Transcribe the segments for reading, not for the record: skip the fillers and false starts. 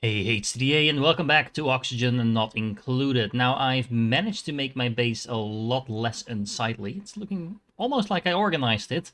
Hey HCDA and welcome back to Oxygen and Not Included. Now I've managed to make my base a lot less unsightly. It's looking almost like I organized it.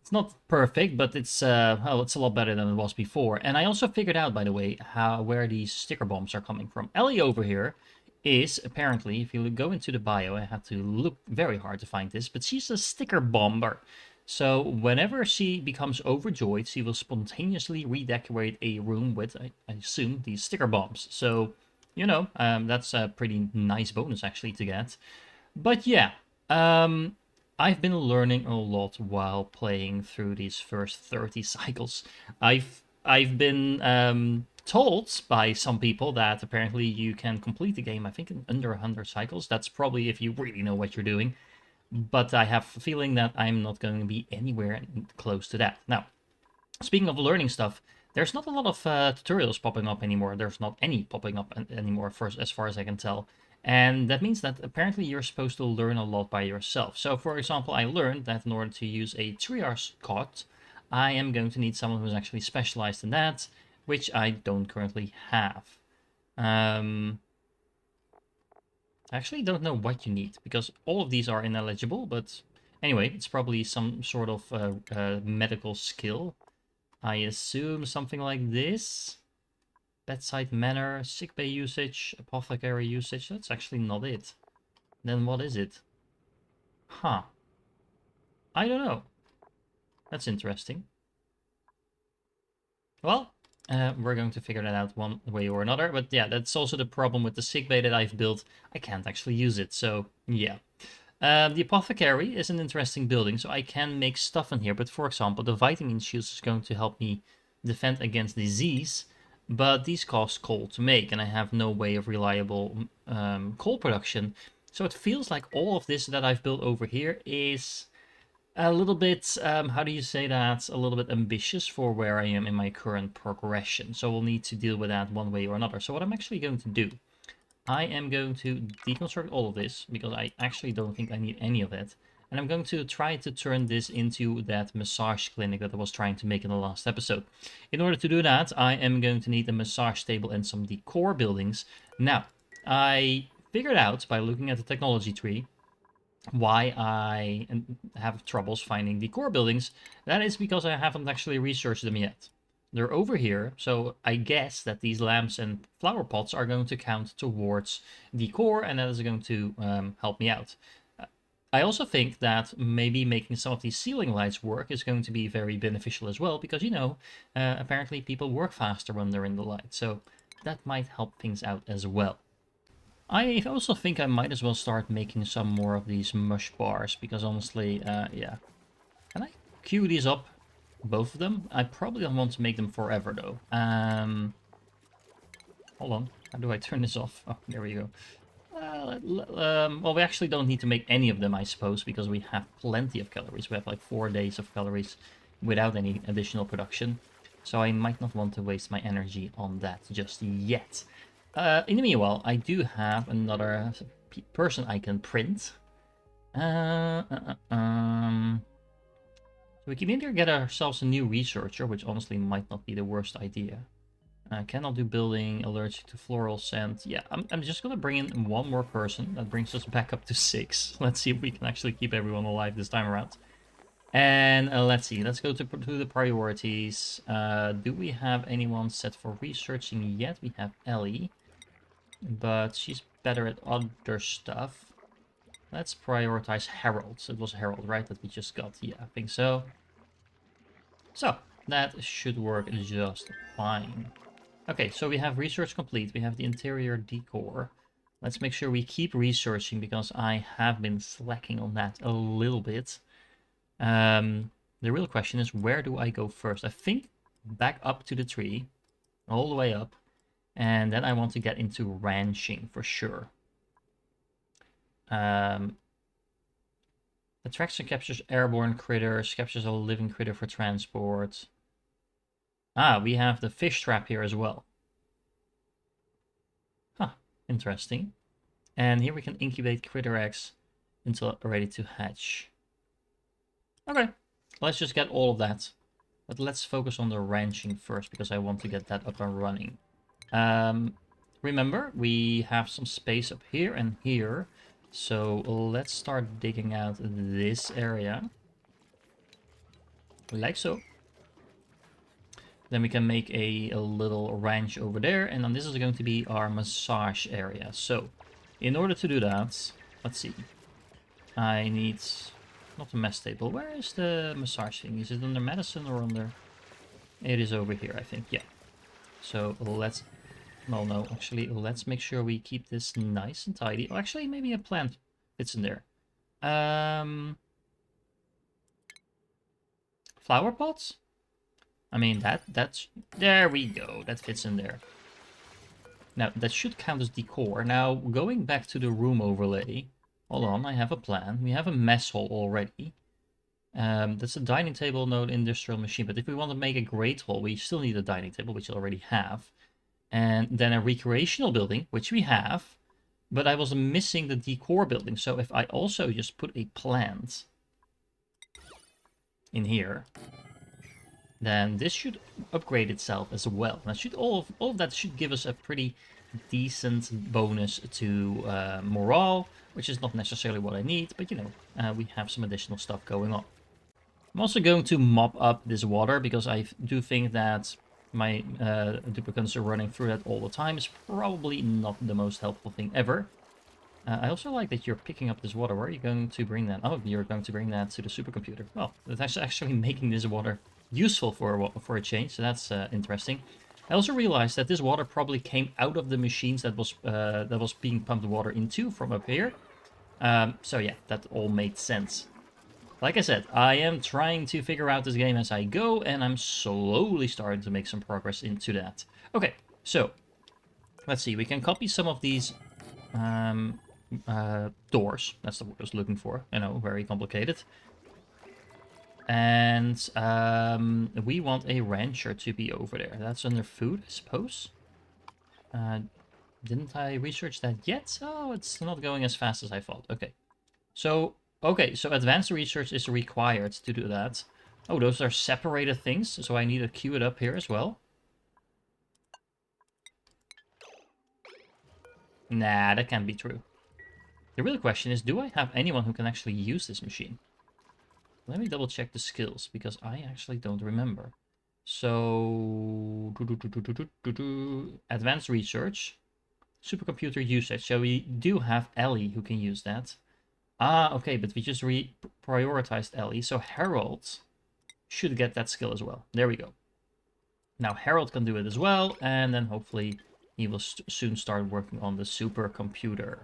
It's not perfect, but it's a lot better than it was before. And I also figured out, by the way, where these sticker bombs are coming from. Ellie over here is apparently, if you go into the bio, I had to look very hard to find this, but she's a sticker bomber. So whenever she becomes overjoyed, she will spontaneously redecorate a room with, I assume, these sticker bombs. So, that's a pretty nice bonus actually to get. But yeah, I've been learning a lot while playing through these first 30 cycles. I've been told by some people that apparently you can complete the game, I think, in under 100 cycles. That's probably if you really know what you're doing. But I have a feeling that I'm not going to be anywhere close to that. Now, speaking of learning stuff, there's not a lot of tutorials popping up anymore. There's not any popping up anymore, as far as I can tell. And that means that apparently you're supposed to learn a lot by yourself. So, for example, I learned that in order to use a triage cot, I am going to need someone who's actually specialized in that, which I don't currently have. I actually don't know what you need, because all of these are ineligible, but anyway, it's probably some sort of medical skill. I assume something like this. Bedside manner, sickbay usage, apothecary usage. That's actually not it. Then what is it? Huh. I don't know. That's interesting. Well, we're going to figure that out one way or another. But yeah, that's also the problem with the sickbay that I've built. I can't actually use it, so yeah. The apothecary is an interesting building, so I can make stuff in here. But for example, the vitamin shields is going to help me defend against disease. But these cost coal to make, and I have no way of reliable coal production. So it feels like all of this that I've built over here is a little bit, how do you say that? A little bit ambitious for where I am in my current progression. So we'll need to deal with that one way or another. So what I'm actually going to do, I am going to deconstruct all of this because I actually don't think I need any of it. And I'm going to try to turn this into that massage clinic that I was trying to make in the last episode. In order to do that, I am going to need a massage table and some decor buildings. Now, I figured out by looking at the technology tree why I have troubles finding decor buildings. That is because I haven't actually researched them yet. They're over here, so I guess that these lamps and flower pots are going to count towards decor, and that is going to help me out. I also think that maybe making some of these ceiling lights work is going to be very beneficial as well, because, apparently people work faster when they're in the light, so that might help things out as well. I also think I might as well start making some more of these mush bars, because honestly, yeah. Can I queue these up? Both of them? I probably don't want to make them forever, though. Hold on. How do I turn this off? Oh, there we go. Well, we actually don't need to make any of them, I suppose, because we have plenty of calories. We have like 4 days of calories without any additional production. So I might not want to waste my energy on that just yet. In the meanwhile, I do have another person I can print. So we can either get ourselves a new researcher, which honestly might not be the worst idea. Cannot do building, allergic to floral scent. Yeah, I'm just gonna bring in one more person. That brings us back up to 6. Let's see if we can actually keep everyone alive this time around. And let's see, let's go to the priorities. Do we have anyone set for researching yet? We have Ellie, but she's better at other stuff. Let's prioritize Harold. It was Harold, right, that we just got? Yeah, I think so. So, that should work just fine. Okay, so we have research complete. We have the interior decor. Let's make sure we keep researching because I have been slacking on that a little bit. The real question is, where do I go first? I think back up to the tree, all the way up, and then I want to get into ranching for sure. Attracts and captures airborne critters, captures a living critter for transport. Ah, we have the fish trap here as well. Huh, interesting. And here we can incubate critter eggs until ready to hatch. Okay, let's just get all of that. But let's focus on the ranching first, because I want to get that up and running. Remember, we have some space up here and here. So let's start digging out this area. Like so. Then we can make a little ranch over there. And then this is going to be our massage area. So in order to do that, let's see. I need... Not the mess table. Where is the massage thing? Is it under medicine or under... It is over here, I think. Yeah. So let's... Well, no, actually, let's make sure we keep this nice and tidy. Oh, actually, maybe a plant fits in there. Flower pots? I mean, that's... There we go. That fits in there. Now, that should count as decor. Now, going back to the room overlay. Hold on, I have a plan. We have a mess hall already. That's a dining table, no industrial machine. But if we want to make a great hall, we still need a dining table, which we already have. And then a recreational building, which we have. But I was missing the decor building. So if I also just put a plant in here, then this should upgrade itself as well. That should all of that should give us a pretty decent bonus to morale, which is not necessarily what I need, but you know, we have some additional stuff going on. I'm also going to mop up this water because I do think that my duplicants are running through that all the time is probably not the most helpful thing ever. I also like that you're picking up this water. Where are you going to bring that? Oh, you're going to bring that to the supercomputer. Well, that's actually making this water useful for a change, so that's interesting. I also realized that this water probably came out of the machines that was being pumped water into from up here. So yeah, that all made sense. Like I said, I am trying to figure out this game as I go, and I'm slowly starting to make some progress into that. Okay, so let's see. We can copy some of these doors. That's the word I was looking for. I know, very complicated. And we want a rancher to be over there. That's under food, I suppose. Didn't I research that yet? Oh, it's not going as fast as I thought. Okay. So advanced research is required to do that. Oh, those are separated things, so I need to queue it up here as well. Nah, that can't be true. The real question is, do I have anyone who can actually use this machine? Let me double check the skills, because I actually don't remember. So, advanced research, supercomputer usage. So we do have Ellie who can use that. Ah, okay, but we just prioritized Ellie. So Harold should get that skill as well. There we go. Now Harold can do it as well, and then hopefully he will soon start working on the supercomputer.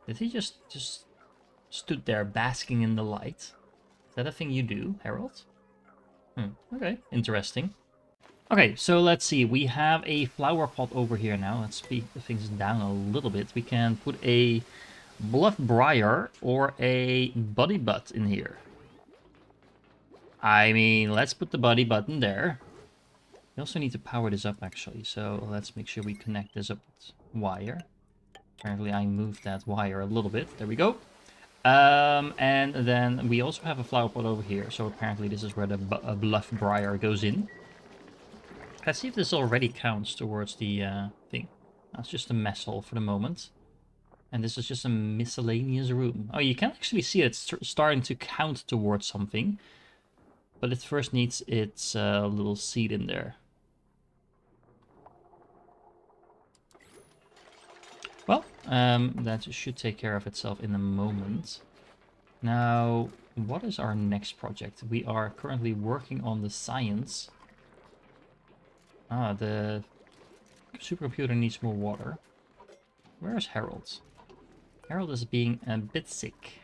Did he just stood there basking in the light? Is that a thing you do, Harold? Okay, interesting. Okay, so let's see. We have a flower pot over here now. Let's speed things down a little bit. We can put a bluff briar or a buddy butt in here. I mean, let's put the buddy button there. We also need to power this up, actually. So let's make sure we connect this up with wire. Apparently I moved that wire a little bit. There we go. And then we also have a flower pot over here. So apparently this is where the bluff briar goes in. Let's see if this already counts towards the thing. That's just a mess hall for the moment. And this is just a miscellaneous room. Oh, you can actually see it's starting to count towards something. But it first needs its little seed in there. Well, that should take care of itself in a moment. Now, what is our next project? We are currently working on the science. Ah, the supercomputer needs more water. Where is Harold? Harold is being a bit sick.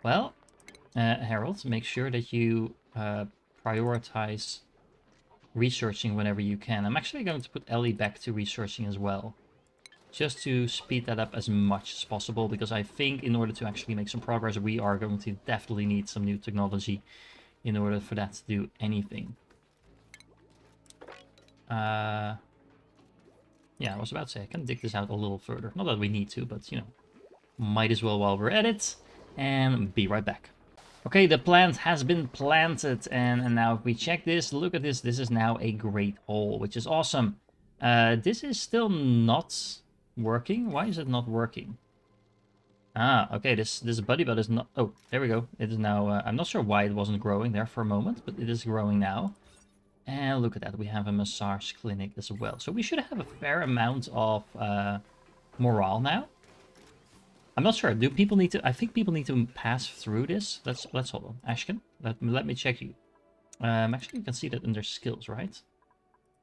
Well, Harold, make sure that you prioritize researching whenever you can. I'm actually going to put Ellie back to researching as well. Just to speed that up as much as possible, because I think in order to actually make some progress, we are going to definitely need some new technology in order for that to do anything. Yeah, I was about to say, I can dig this out a little further. Not that we need to, but, you know, might as well while we're at it. And be right back. Okay, the plant has been planted, and now if we check this, look at this. This is now a great hole, which is awesome. This is still not working. Why is it not working? Ah, okay, this buddy bud is not... Oh, there we go. It is now... I'm not sure why it wasn't growing there for a moment, but it is growing now. And look at that, we have a massage clinic as well. So we should have a fair amount of morale now. I'm not sure. Do people need to... I think people need to pass through this. Let's hold on. Ashken, let me check you. Actually, you can see that under skills, right?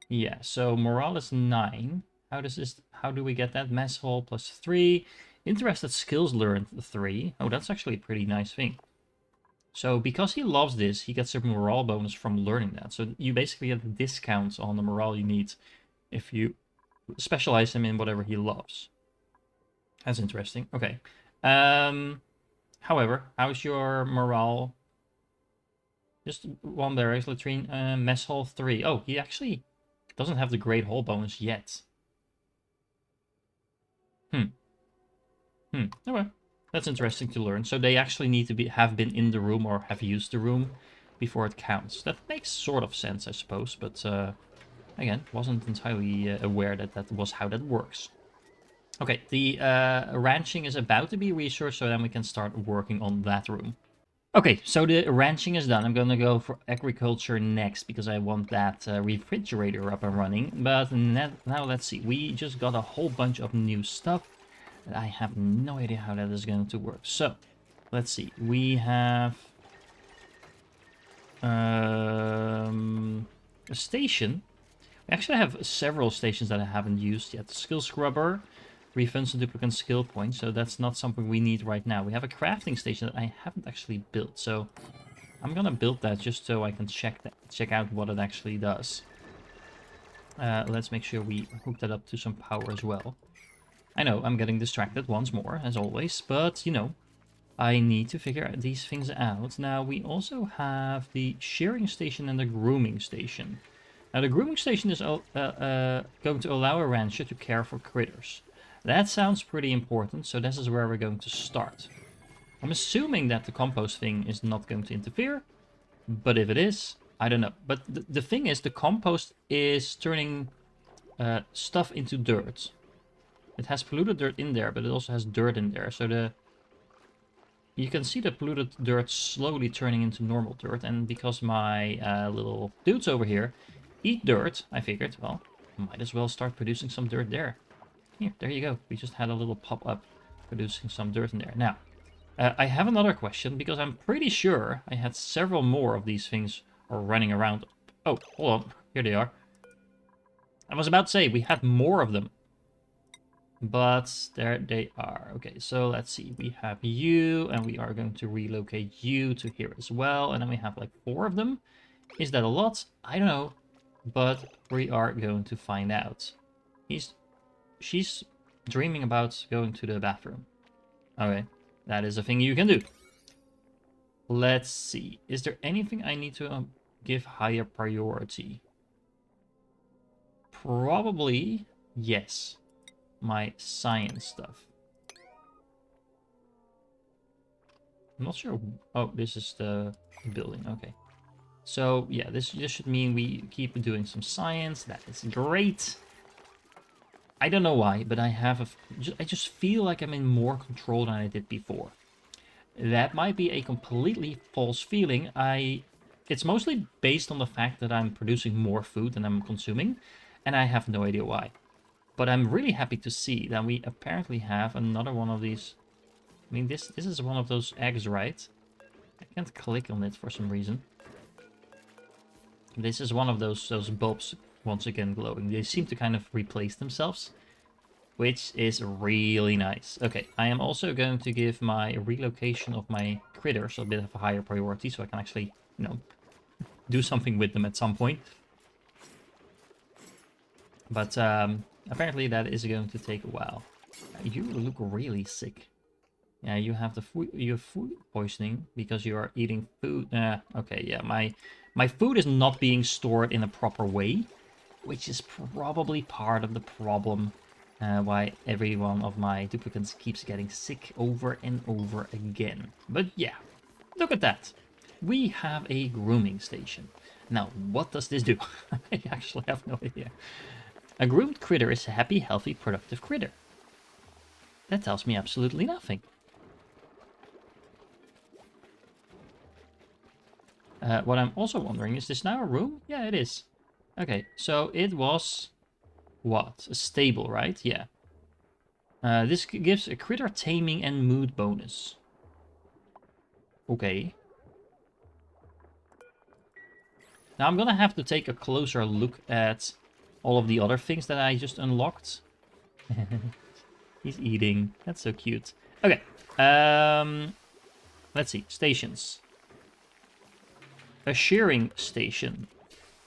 Yeah, so morale is 9. How do we get that? Mess hall plus 3. Interested skills learned 3. Oh, that's actually a pretty nice thing. So because he loves this, he gets a morale bonus from learning that. So you basically get discounts on the morale you need if you specialize him in whatever he loves. That's interesting. Okay. However, how's your morale? Just one barracks latrine. Mess hall 3. Oh, he actually doesn't have the great hall bonus yet. Okay. That's interesting to learn. So they actually need to have been in the room or have used the room before it counts. That makes sort of sense, I suppose. But again, wasn't entirely aware that that was how that works. Okay, the ranching is about to be researched, so then we can start working on that room. Okay, so the ranching is done. I'm gonna go for agriculture next because I want that refrigerator up and running. But now let's see. We just got a whole bunch of new stuff. I have no idea how that is going to work. So, let's see. We have a station. We actually have several stations that I haven't used yet. The skill scrubber refunds the duplicate skill points, so that's not something we need right now. We have a crafting station that I haven't actually built, so I'm gonna build that just so I can check out what it actually does. Let's make sure we hook that up to some power as well. I know, I'm getting distracted once more, as always, but, you know, I need to figure these things out. Now, we also have the shearing station and the grooming station. Now, the grooming station is going to allow a rancher to care for critters. That sounds pretty important, so this is where we're going to start. I'm assuming that the compost thing is not going to interfere, but if it is, I don't know. But the thing is, the compost is turning stuff into dirt. It has polluted dirt in there, but it also has dirt in there. So you can see the polluted dirt slowly turning into normal dirt. And because my little dudes over here eat dirt, I figured, well, might as well start producing some dirt there. Here, there you go. We just had a little pop-up producing some dirt in there. Now, I have another question, because I'm pretty sure I had several more of these things running around. Oh, hold on. Here they are. I was about to say, we had more of them. But there they are. Okay, so let's see. We have you, and we are going to relocate you to here as well. And then we have like 4 of them. Is that a lot? I don't know. But we are going to find out. She's dreaming about going to the bathroom. Okay, that is a thing you can do. Let's see. Is there anything I need to give higher priority? Probably yes. My science stuff. I'm not sure. Oh, this is the building. Okay. So, yeah, this should mean we keep doing some science. That is great. I don't know why, but I just feel like I'm in more control than I did before. That might be a completely false feeling. It's mostly based on the fact that I'm producing more food than I'm consuming, and I have no idea why. But I'm really happy to see that we apparently have another one of these. I mean, this is one of those eggs, right? I can't click on it for some reason. This is one of those bulbs, once again glowing. They seem to kind of replace themselves, which is really nice. Okay, I am also going to give my relocation of my critters a bit of a higher priority, so I can actually, you know, do something with them at some point. But apparently that is going to take a while. You look really sick. Yeah, you have food poisoning because you are eating food. Okay, yeah, my food is not being stored in a proper way, which is probably part of the problem why every one of my duplicates keeps getting sick over and over again. But yeah, Look at that. We have a grooming station. Now, what does this do? I actually have no idea. A groomed critter is a happy, healthy, productive critter. That tells me absolutely nothing. What I'm also wondering, is this now a room? Yeah, it is. Okay, so it was... what? A stable, right? Yeah. This gives a critter taming and mood bonus. Okay. Now I'm gonna have to take a closer look at all of the other things that I just unlocked. He's eating. That's so cute. Okay. Let's see. Stations. A shearing station.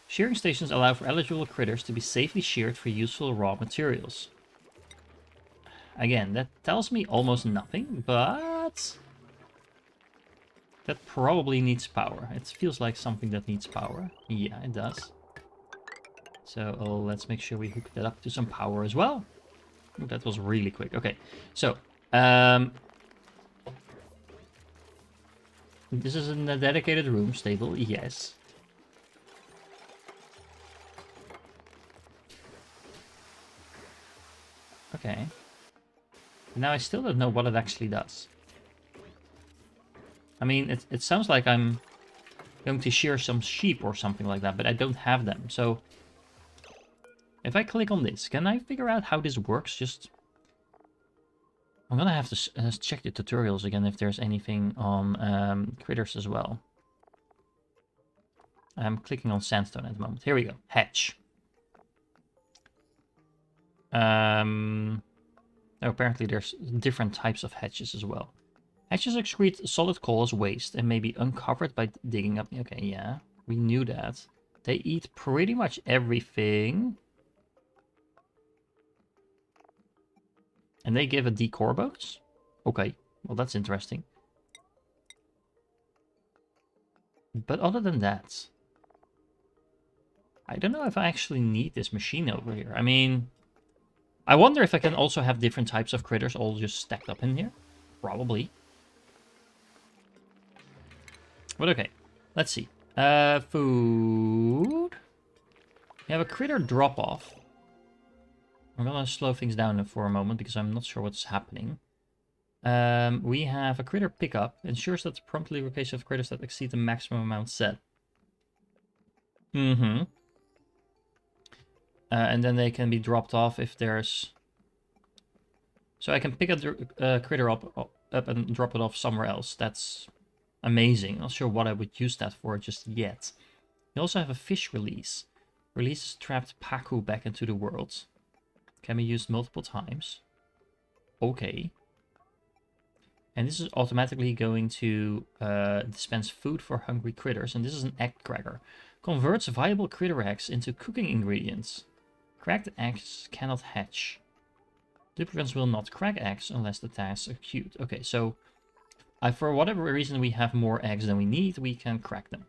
Shearing stations allow for eligible critters to be safely sheared for useful raw materials. Again, that tells me almost nothing, but... that probably needs power. It feels like something that needs power. Yeah, it does. So let's make sure we hook that up to some power as well. Ooh, that was really quick. Okay, so... this is in a dedicated room, stable, yes. Okay. Now I still don't know what it actually does. I mean, it sounds like I'm going to shear some sheep or something like that, but I don't have them. So if I click on this, can I figure out how this works? Just... I'm gonna have to check the tutorials again if there's anything on critters as well. I'm clicking on sandstone at the moment. Here we go. Hatch. Oh, apparently there's different types of hatches as well. Hatches excrete solid coal as waste and may be uncovered by digging up... Okay, yeah. We knew that. They eat pretty much everything. And they give a decor bonus? Okay, well that's interesting. But other than that... I don't know if I actually need this machine over here. I mean... I wonder if I can also have different types of critters all just stacked up in here. Probably. But okay, let's see. Food. We have a critter drop-off. I'm gonna slow things down for a moment because I'm not sure what's happening. We have a critter pickup. Ensures that the promptly location of critters that exceed the maximum amount set. And then they can be dropped off if there's... So I can pick a critter up and drop it off somewhere else. That's amazing. Not sure what I would use that for just yet. We also have a fish release. Releases trapped Paku back into the world. Can be used multiple times. Okay. And this is automatically going to dispense food for hungry critters. And this is an egg cracker. Converts viable critter eggs into cooking ingredients. Cracked eggs cannot hatch. Duplicants will not crack eggs unless the tasks are queued. Okay, so for whatever reason we have more eggs than we need, we can crack them.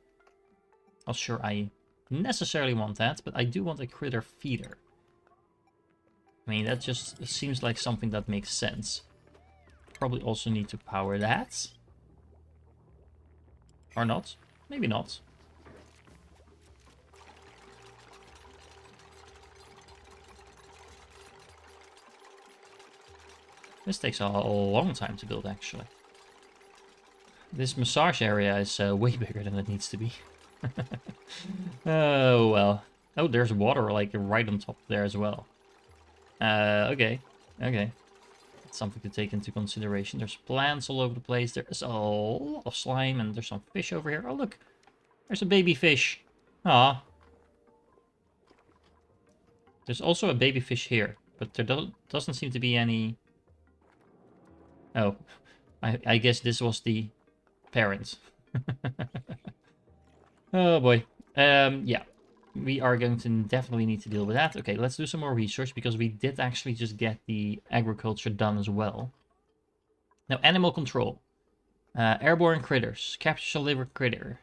Not sure I necessarily want that, but I do want a critter feeder. I mean, that just seems like something that makes sense. Probably also need to power that. Or not. Maybe not. This takes a long time to build, actually. This massage area is way bigger than it needs to be. Oh, well. Oh, there's water, like, right on top there as well. Okay. Okay. That's something to take into consideration. There's plants all over the place. There's a lot of slime, and there's some fish over here. Oh, look. There's a baby fish. Aw. There's also a baby fish here, but there doesn't seem to be any... Oh, I guess this was the parent. Oh boy. Yeah, we are going to definitely need to deal with that. Okay, let's do some more research because we did actually just get the agriculture done as well. Now, animal control. Airborne critters. Capture a liver critter.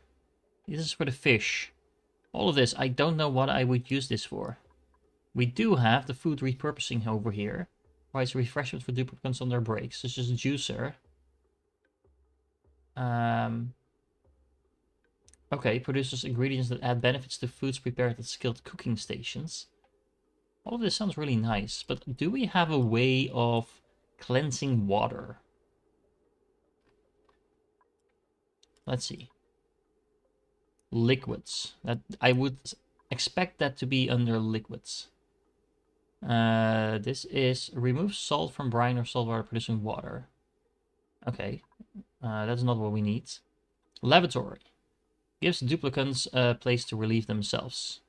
This is for the fish. All of this, I don't know what I would use this for. We do have the food repurposing over here. Provides refreshment for duplicants on their breaks. This is a juicer. Okay, produces ingredients that add benefits to foods prepared at skilled cooking stations. All of this sounds really nice, but do we have a way of cleansing water? Let's see. Liquids. That I would expect that to be under liquids. This is remove salt from brine or salt water producing water. Okay, that's not what we need. Lavatory. Gives duplicants a place to relieve themselves.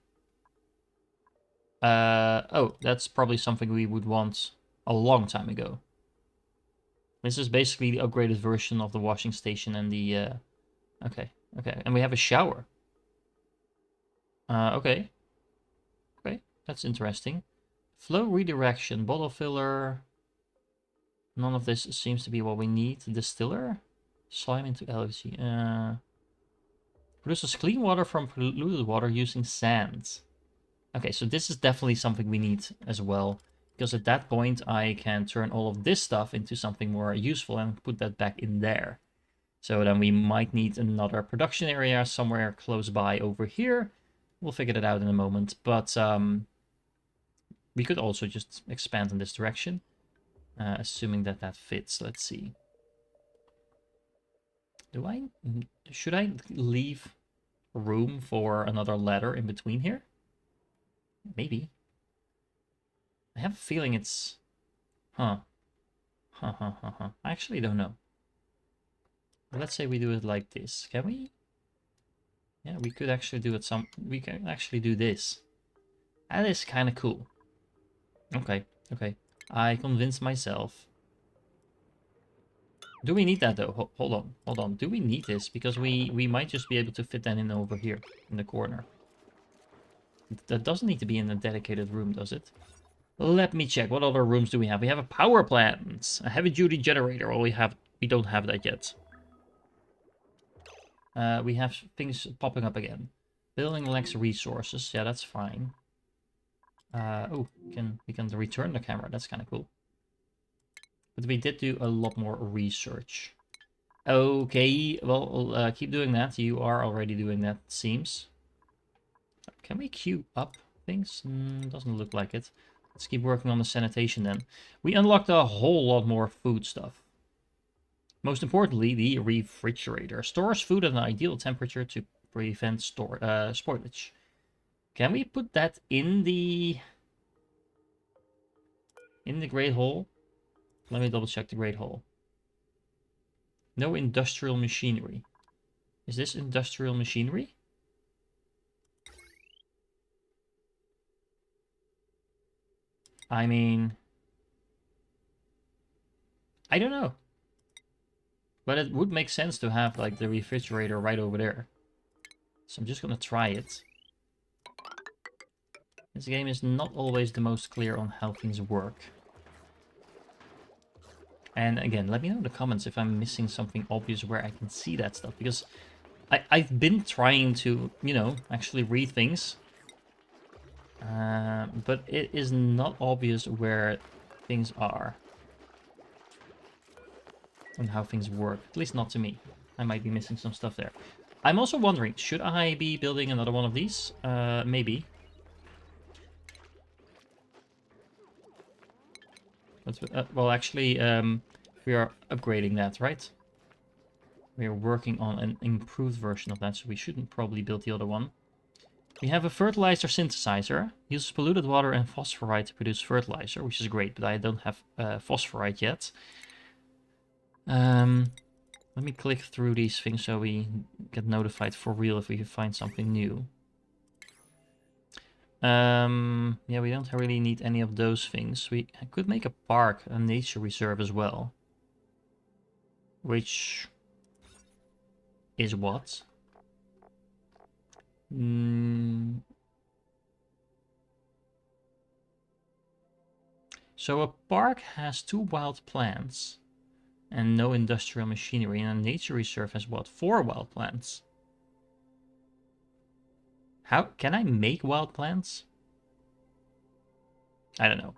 Oh, that's probably something we would want a long time ago. This is basically the upgraded version of the washing station and the... Okay, and we have a shower. Okay, that's interesting. Flow redirection, bottle filler. None of this seems to be what we need. Distiller, slime into LFC. Produces clean water from polluted water using sand. Okay, so this is definitely something we need as well. Because at that point, I can turn all of this stuff into something more useful and put that back in there. So then we might need another production area somewhere close by over here. We'll figure that out in a moment. But we could also just expand in this direction. Assuming that that fits. Let's see. Should I leave room for another ladder in between here? Maybe. I have a feeling it's... Huh. I actually don't know. Let's say we do it like this. Can we? Yeah, we could actually do it we can actually do this. That is kind of cool. Okay. I convinced myself. Do we need that though? Hold on. Do we need this? Because we might just be able to fit that in over here in the corner. That doesn't need to be in a dedicated room, does it? Let me check. What other rooms do we have? We have a power plant, a heavy-duty generator. Well, we don't have that yet. We have things popping up again. Building lacks resources. Yeah, that's fine. Oh, we can return the camera. That's kind of cool. But we did do a lot more research. Okay, well, keep doing that. You are already doing that, it seems. Can we queue up things? Doesn't look like it. Let's keep working on the sanitation then. We unlocked a whole lot more food stuff. Most importantly, the refrigerator stores food at an ideal temperature to prevent spoilage. Can we put that in the Great Hall? Let me double check the Great Hall. No industrial machinery. Is this industrial machinery? I mean, I don't know. But it would make sense to have like the refrigerator right over there. So I'm just gonna try it. This game is not always the most clear on how things work. And again, let me know in the comments if I'm missing something obvious where I can see that stuff. Because I've been trying to, you know, actually read things. But it is not obvious where things are. And how things work. At least not to me. I might be missing some stuff there. I'm also wondering, should I be building another one of these? Maybe. Well, actually, we are upgrading that, right? We are working on an improved version of that, so we shouldn't probably build the other one. We have a fertilizer synthesizer. Uses polluted water and phosphorite to produce fertilizer, which is great, but I don't have phosphorite yet. Let me click through these things so we get notified for real if we find something new. Yeah, we don't really need any of those things. We could make a park, a nature reserve as well. Which is what? So a park has 2 wild plants and no industrial machinery, and a nature reserve has what? 4 wild plants. How can I make wild plants? I don't know.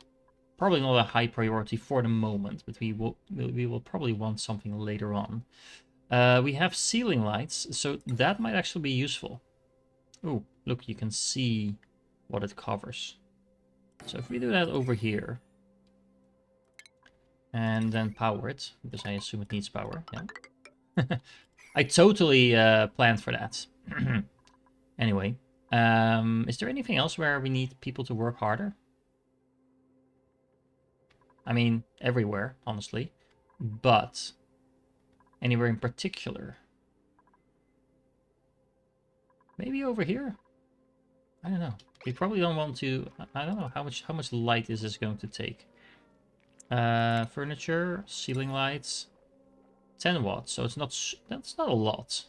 Probably not a high priority for the moment, but we will probably want something later on. We have ceiling lights, so that might actually be useful. Oh, look, you can see what it covers. So if we do that over here, and then power it, because I assume it needs power, yeah. I totally planned for that. Anyway, is there anything else where we need people to work harder? I mean, everywhere, honestly. But anywhere in particular? Maybe over here? I don't know. We probably don't want to... I don't know. How much light is this going to take? Furniture, ceiling lights, 10 watts. So it's not... That's not a lot.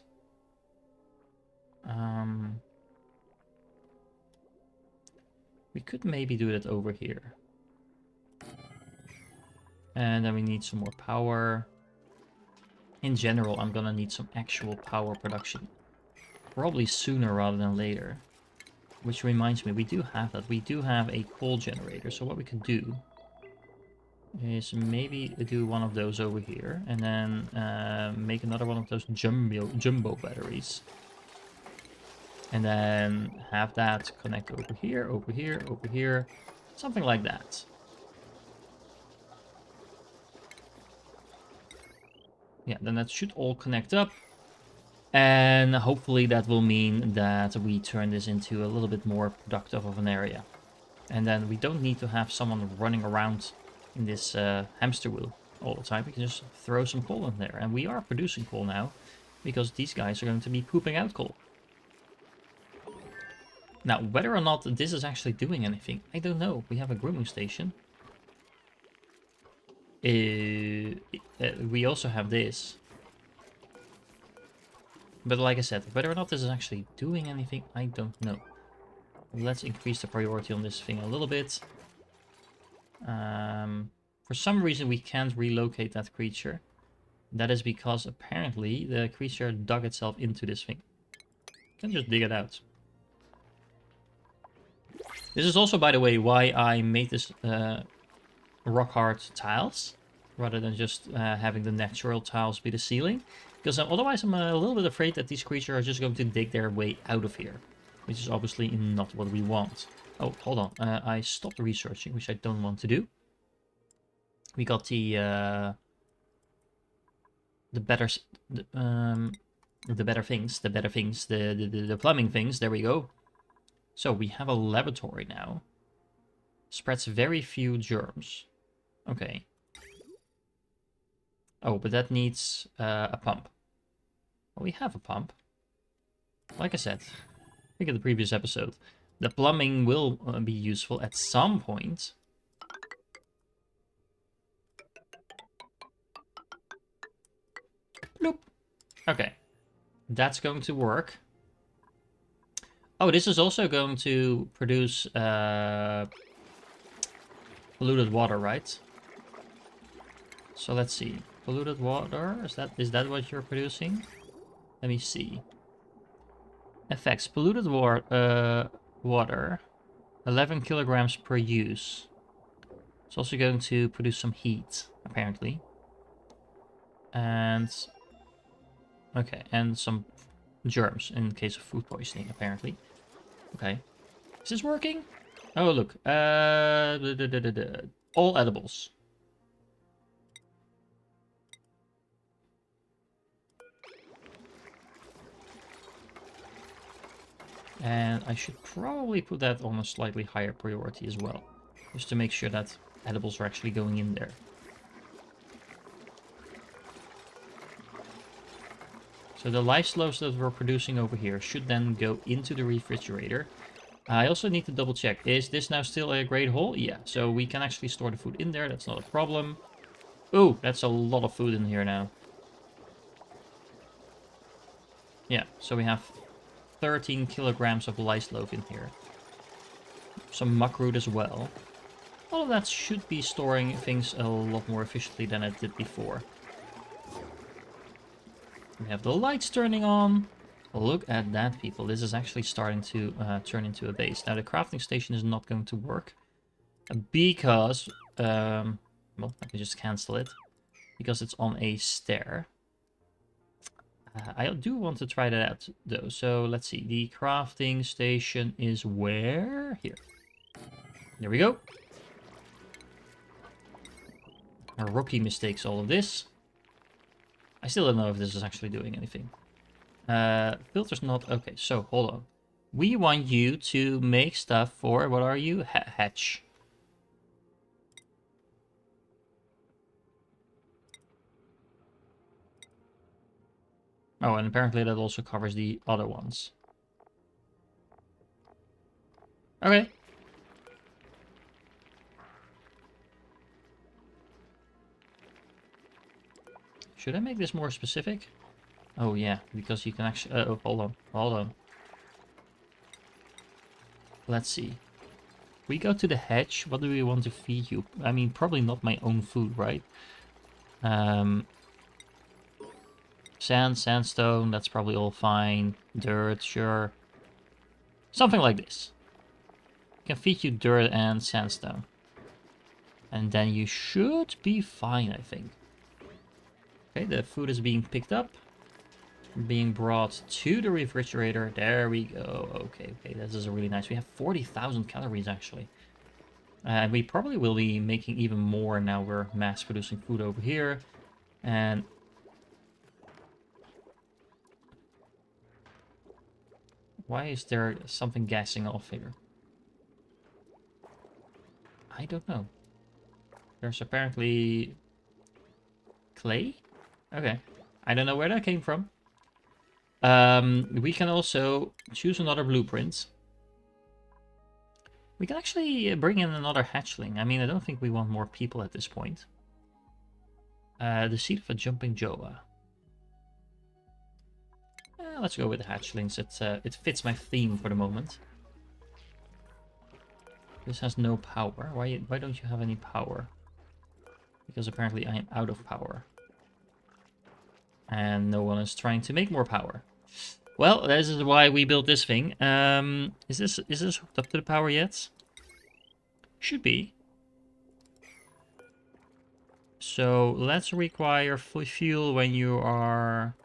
We could maybe do that over here. And then we need some more power. In general, I'm gonna need some actual power production. Probably sooner rather than later. Which reminds me, we do have that. We do have a coal generator. So what we could do is maybe do one of those over here. And then make another one of those jumbo batteries. And then have that connect over here, over here, over here. Something like that. Yeah, then that should all connect up. And hopefully that will mean that we turn this into a little bit more productive of an area. And then we don't need to have someone running around in this hamster wheel all the time. We can just throw some coal in there. And we are producing coal now, because these guys are going to be pooping out coal. Now, whether or not this is actually doing anything, I don't know. We have a grooming station. We also have this. But like I said, whether or not this is actually doing anything, I don't know. Let's increase the priority on this thing a little bit. For some reason, we can't relocate that creature. That is because apparently the creature dug itself into this thing. You can just dig it out. This is also, by the way, why I made this rock hard tiles rather than just having the natural tiles be the ceiling. Because otherwise I'm a little bit afraid that these creatures are just going to dig their way out of here. Which is obviously not what we want. Oh, hold on. I stopped researching, which I don't want to do. We got the better things, the plumbing things. There we go. So we have a laboratory now. Spreads very few germs. Okay. Oh, but that needs a pump. Well, we have a pump. Like I said, I think in the previous episode, the plumbing will be useful at some point. Bloop. Okay. That's going to work. Oh, this is also going to produce polluted water, right? So let's see. Polluted water, is that what you're producing? Let me see. Effects. Polluted water. 11 kilograms per use. It's also going to produce some heat, apparently. And... okay, and some germs in case of food poisoning, apparently. Okay. Is this working? Oh, look. All edibles. And I should probably put that on a slightly higher priority as well. Just to make sure that edibles are actually going in there. So the life loaves that we're producing over here should then go into the refrigerator. I also need to double check. Is this now still a great hole? Yeah, so we can actually store the food in there. That's not a problem. Ooh, that's a lot of food in here now. Yeah, so we have 13 kilograms of lice loaf in here. Some muckroot as well. All of that should be storing things a lot more efficiently than it did before. We have the lights turning on. Look at that, people. This is actually starting to turn into a base. Now, the crafting station is not going to work. Because... well, I can just cancel it. Because it's on a stair. I do want to try that out though. So let's see. The crafting station is where? Here. There we go. A rookie mistakes all of this. I still don't know if this is actually doing anything. Filter's not... Okay, so hold on. We want you to make stuff for... What are you? Hatch. Oh, and apparently that also covers the other ones. Okay. Should I make this more specific? Oh, yeah, because you can actually... oh, hold on. Hold on. Let's see. We go to the hatch. What do we want to feed you? I mean, probably not my own food, right? Sand, sandstone, that's probably all fine. Dirt, sure. Something like this. Can feed you dirt and sandstone. And then you should be fine, I think. Okay, the food is being picked up. Being brought to the refrigerator. There we go. Okay, this is really nice. We have 40,000 calories, actually. We probably will be making even more now we're mass producing food over here. And... why is there something gassing off here? I don't know. There's apparently... clay? Okay. I don't know where that came from. We can also choose another blueprint. We can actually bring in another hatchling. I mean, I don't think we want more people at this point. The seed of a jumping joa. Let's go with the hatchlings. It fits my theme for the moment. This has no power. Why don't you have any power? Because apparently I am out of power. And no one is trying to make more power. Well, this is why we built this thing. Is this hooked up to the power yet? Should be. So let's require fuel when you are...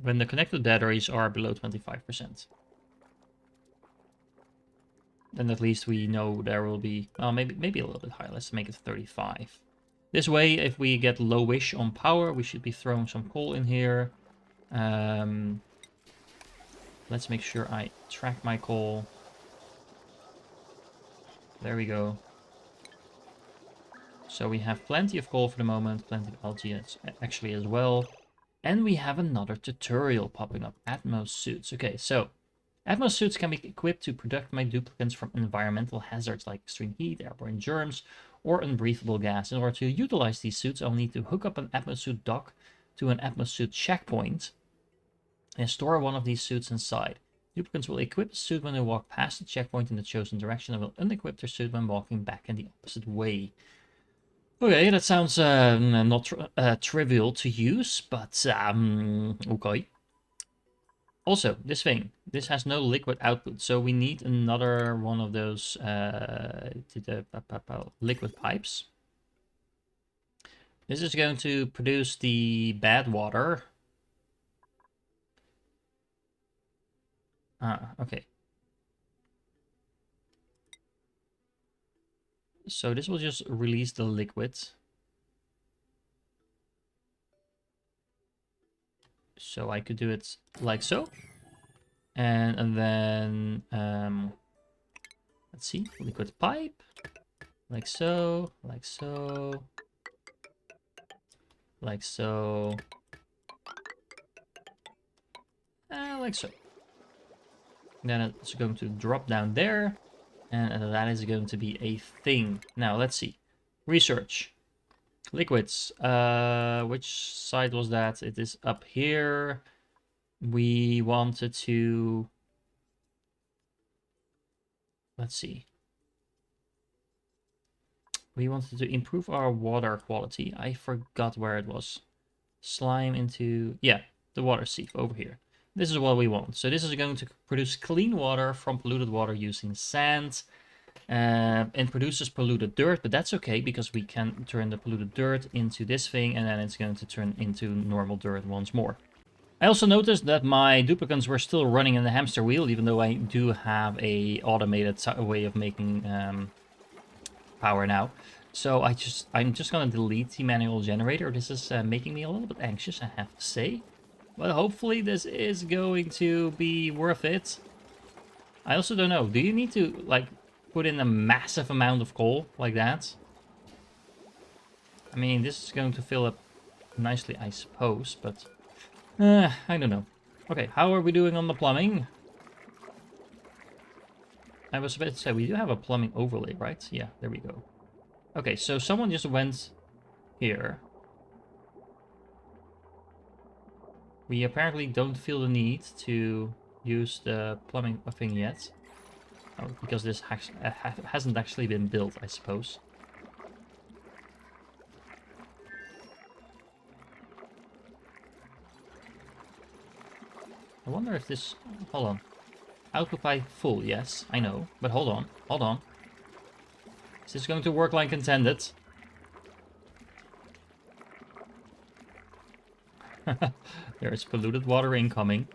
when the connected batteries are below 25%. Then at least we know there will be... well, maybe a little bit higher. Let's make it 35. This way, if we get lowish on power, we should be throwing some coal in here. Let's make sure I track my coal. There we go. So we have plenty of coal for the moment, plenty of algae actually as well. And we have another tutorial popping up, Atmos suits. Okay, so Atmos suits can be equipped to protect my duplicates from environmental hazards like extreme heat, airborne germs, or unbreathable gas. In order to utilize these suits, I'll need to hook up an Atmos suit dock to an Atmos suit checkpoint and store one of these suits inside. Duplicants will equip the suit when they walk past the checkpoint in the chosen direction and will unequip their suit when walking back in the opposite way. Okay, that sounds not trivial to use, but okay. Also, this thing, this has no liquid output, so we need another one of those liquid pipes. This is going to produce the bad water. Okay. So this will just release the liquid. So I could do it like so. And then, let's see, liquid pipe. Like so, like so. Like so. Like so. Then it's going to drop down there. And that is going to be a thing. Now, let's see. Research. Liquids. Which side was that? It is up here. We wanted to... let's see. We wanted to improve our water quality. I forgot where it was. Slime into... yeah, the water sieve over here. This is what we want. So this is going to produce clean water from polluted water using sand. and produces polluted dirt, but that's okay because we can turn the polluted dirt into this thing, and then it's going to turn into normal dirt once more. I also noticed that my duplicants were still running in the hamster wheel, even though I do have a automated way of making power now. So I'm just gonna delete the manual generator. This is making me a little bit anxious, I have to say. But hopefully this is going to be worth it. I also don't know. Do you need to, like, put in a massive amount of coal like that? I mean, this is going to fill up nicely, I suppose, but... I don't know. Okay, how are we doing on the plumbing? I was about to say, we do have a plumbing overlay, right? Yeah, there we go. Okay, so someone just went here. We apparently don't feel the need to use the plumbing thing yet. Oh, because this hasn't actually been built, I suppose. I wonder if this... Hold on. Output full, yes, I know. But hold on, hold on. Is this going to work like intended? There is polluted water incoming.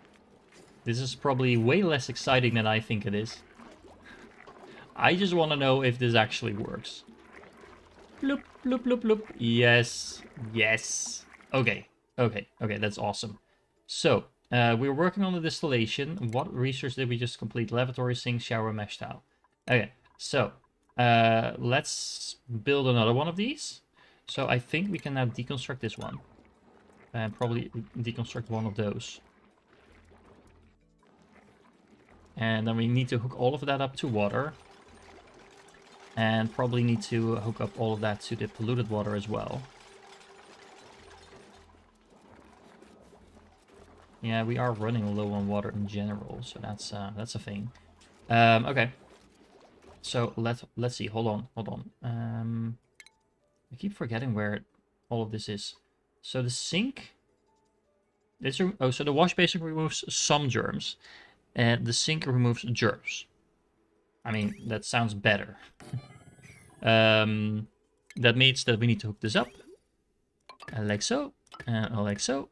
This is probably way less exciting than I think it is. I just want to know if this actually works. Bloop, bloop, bloop, bloop. Yes, yes. Okay, okay, okay, that's awesome. So, we're working on the distillation. What research did we just complete? Lavatory, sink, shower, mesh tile. Okay, so, let's build another one of these. So I think we can now deconstruct this one. And probably deconstruct one of those. And then we need to hook all of that up to water. And probably need to hook up all of that to the polluted water as well. Yeah, we are running low on water in general, so that's a thing. Okay. So let's see. Hold on. I keep forgetting where all of this is. So the sink. So the wash basin removes some germs, and the sink removes germs. I mean, that sounds better. That means that we need to hook this up, like so, and like so.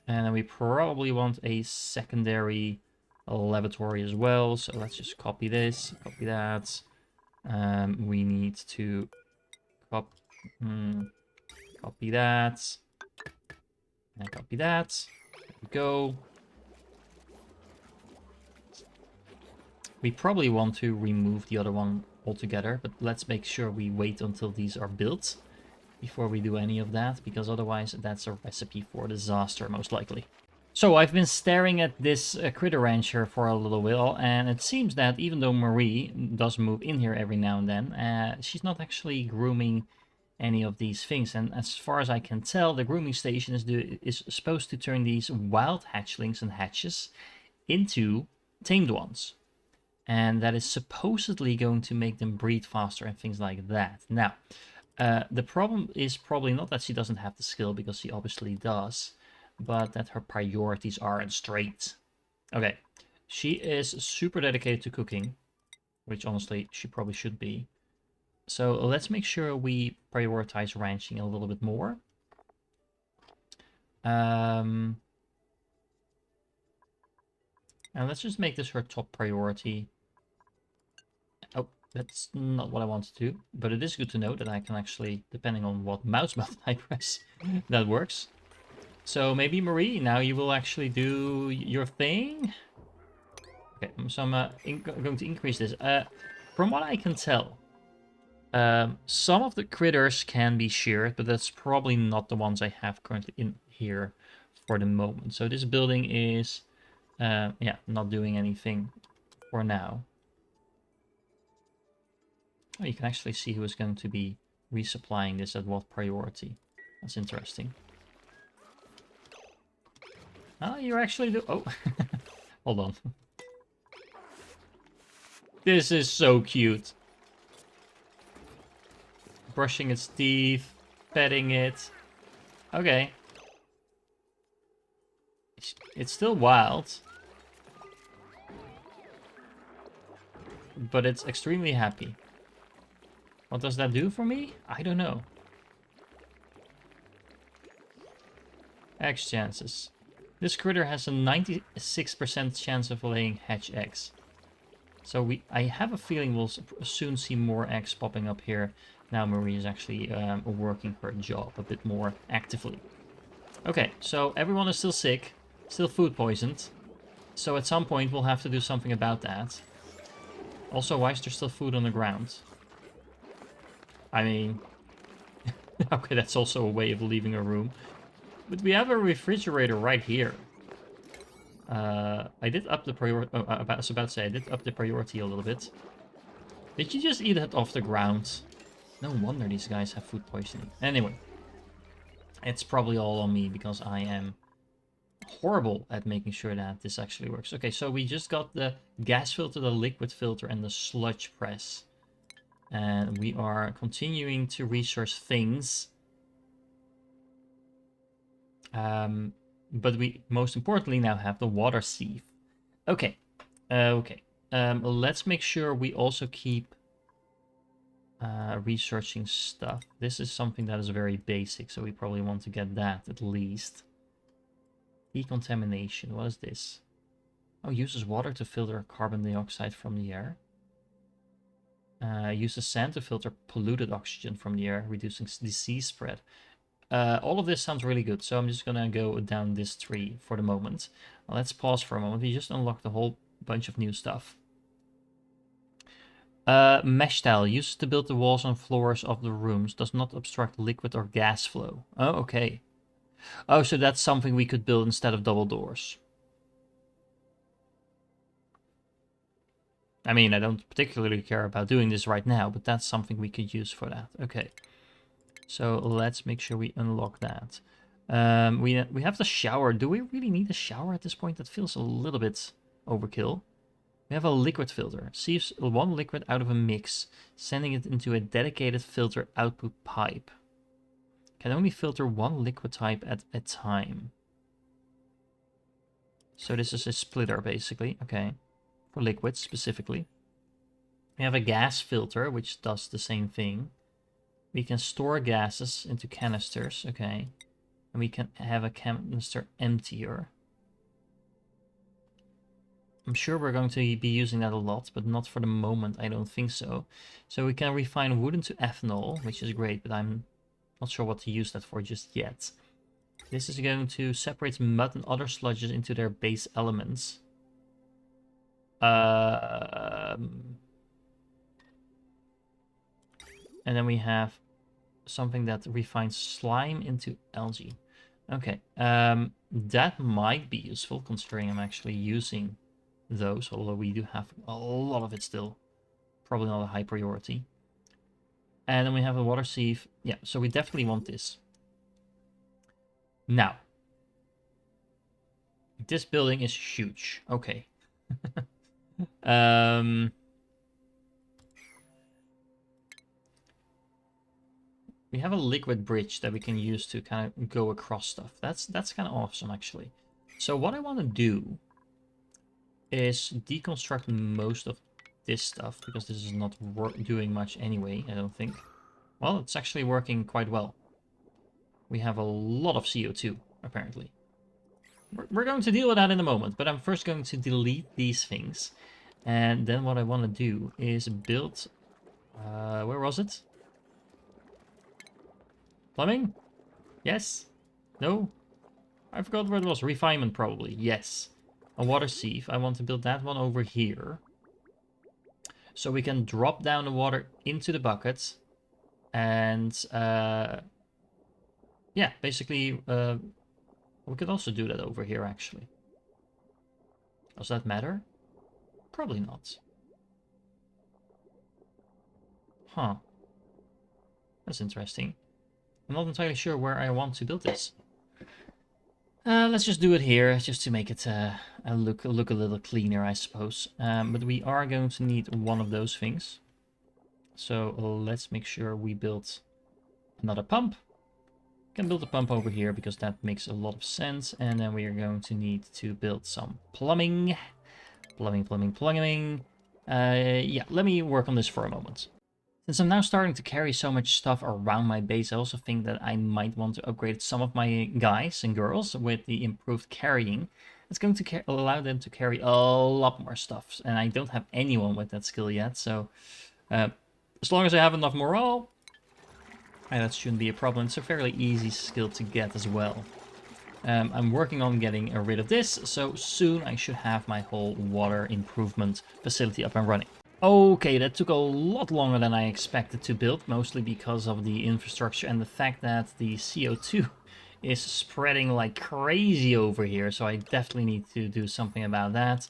And then we probably want a secondary lavatory as well. So let's just copy this, copy that. We need to copy that. And copy that. There we go. We probably want to remove the other one altogether, but let's make sure we wait until these are built before we do any of that, because otherwise that's a recipe for disaster, most likely. So I've been staring at this critter rancher for a little while, and it seems that even though Marie does move in here every now and then, she's not actually grooming any of these things. And as far as I can tell, the grooming station is supposed to turn these wild hatchlings and hatches into tamed ones. And that is supposedly going to make them breed faster and things like that. Now, the problem is probably not that she doesn't have the skill, because she obviously does, but that her priorities aren't straight. Okay, she is super dedicated to cooking, which honestly she probably should be. So let's make sure we prioritize ranching a little bit more. And let's just make this her top priority. Oh, that's not what I wanted to do, but it is good to know that I can actually, depending on what mouse button I press, that works. So maybe Marie, now you will actually do your thing. Okay, so I'm going to increase this. From what I can tell, some of the critters can be sheared, but that's probably not the ones I have currently in here for the moment. So this building is, yeah, not doing anything for now. Oh, you can actually see who is going to be resupplying this at what priority. That's interesting. Oh, you're actually oh, hold on. This is so cute. Brushing its teeth, petting it. Okay. It's still wild. but it's extremely happy. What does that do for me? I don't know. Eggs chances. This critter has a 96% chance of laying hatch eggs. So I have a feeling we'll soon see more eggs popping up here. Now Marie is actually working her job a bit more actively. Okay, so everyone is still sick, still food poisoned. So at some point we'll have to do something about that. Also, why is there still food on the ground? I mean, okay, that's also a way of leaving a room. But we have a refrigerator right here. I did up the priority. Oh, I was about to say, I did up the priority a little bit. Did you just eat it off the ground? No wonder these guys have food poisoning. Anyway, it's probably all on me because I am horrible at making sure that this actually works. Okay, so we just got the gas filter, the liquid filter, and the sludge press. And we are continuing to research things. But we, most importantly, now have the water sieve. Okay. Okay. Let's make sure we also keep researching stuff. This is something that is very basic, so we probably want to get that at least. Decontamination. What is this? Oh, uses water to filter carbon dioxide from the air. Uses sand to filter polluted oxygen from the air, reducing disease spread. All of this sounds really good, so I'm just gonna go down this tree for the moment. Now, let's pause for a moment. We just unlocked a whole bunch of new stuff. Mesh tile, used to build the walls and floors of the rooms, does not obstruct liquid or gas flow. Oh, okay. Oh, so that's something we could build instead of double doors. I mean, I don't particularly care about doing this right now, but that's something we could use for that. Okay. So let's make sure we unlock that. We have the shower. Do we really need a shower at this point? That feels a little bit overkill. We have a liquid filter. Sieves one liquid out of a mix, sending it into a dedicated filter output pipe. Can only filter one liquid type at a time. So this is a splitter, basically. Okay. For liquids, specifically. We have a gas filter, which does the same thing. We can store gases into canisters, okay. And we can have a canister emptier. I'm sure we're going to be using that a lot, but not for the moment, I don't think so. So we can refine wood into ethanol, which is great, but I'm not sure what to use that for just yet. This is going to separate mud and other sludges into their base elements. And then we have something that refines slime into algae. Okay, that might be useful considering I'm actually using those, although we do have a lot of it still. Probably not a high priority. And then we have a water sieve. Yeah, so we definitely want this. Now, this building is huge. Okay. We have a liquid bridge that we can use to kind of go across stuff. That's kind of awesome, actually. So what I want to do is deconstruct most of this stuff, because this is not doing much anyway, I don't think. Well, it's actually working quite well. We have a lot of CO2, apparently. We're going to deal with that in a moment, but I'm first going to delete these things. And then what I want to do is build... where was it? Plumbing? Yes? No? I forgot where it was. Refinement, probably. Yes. A water sieve. I want to build that one over here. So we can drop down the water into the bucket. And, yeah, basically, we could also do that over here, actually. Does that matter? Probably not. Huh. That's interesting. I'm not entirely sure where I want to build this. Let's just do it here, just to make it look a little cleaner, I suppose. But we are going to need one of those things. So let's make sure we build another pump. Can build a pump over here because that makes a lot of sense. And then we are going to need to build some plumbing. Plumbing. Yeah, let me work on this for a moment. Since I'm now starting to carry so much stuff around my base, I also think that I might want to upgrade some of my guys and girls with the improved carrying. It's going to allow them to carry a lot more stuff, and I don't have anyone with that skill yet, so as long as I have enough morale, that shouldn't be a problem. It's a fairly easy skill to get as well. I'm working on getting rid of this, so soon I should have my whole water improvement facility up and running. Okay, that took a lot longer than I expected to build, mostly because of the infrastructure and the fact that the CO2 is spreading like crazy over here, so I definitely need to do something about that.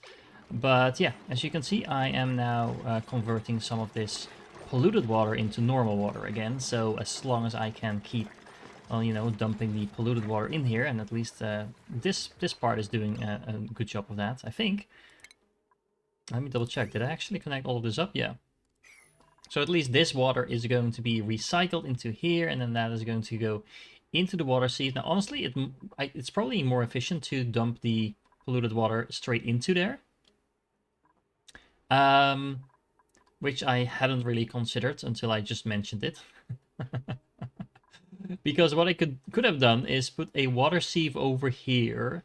But yeah, as you can see, I am now converting some of this polluted water into normal water again, so as long as I can keep, well, you know, dumping the polluted water in here, and at least this part is doing a good job of that, I think. Let me double check. Did I actually connect all of this up? Yeah. So at least this water is going to be recycled into here, and then that is going to go into the water seas. Now, honestly, it's probably more efficient to dump the polluted water straight into there. Which I hadn't really considered until I just mentioned it. Because what I could have done is put a water sieve over here,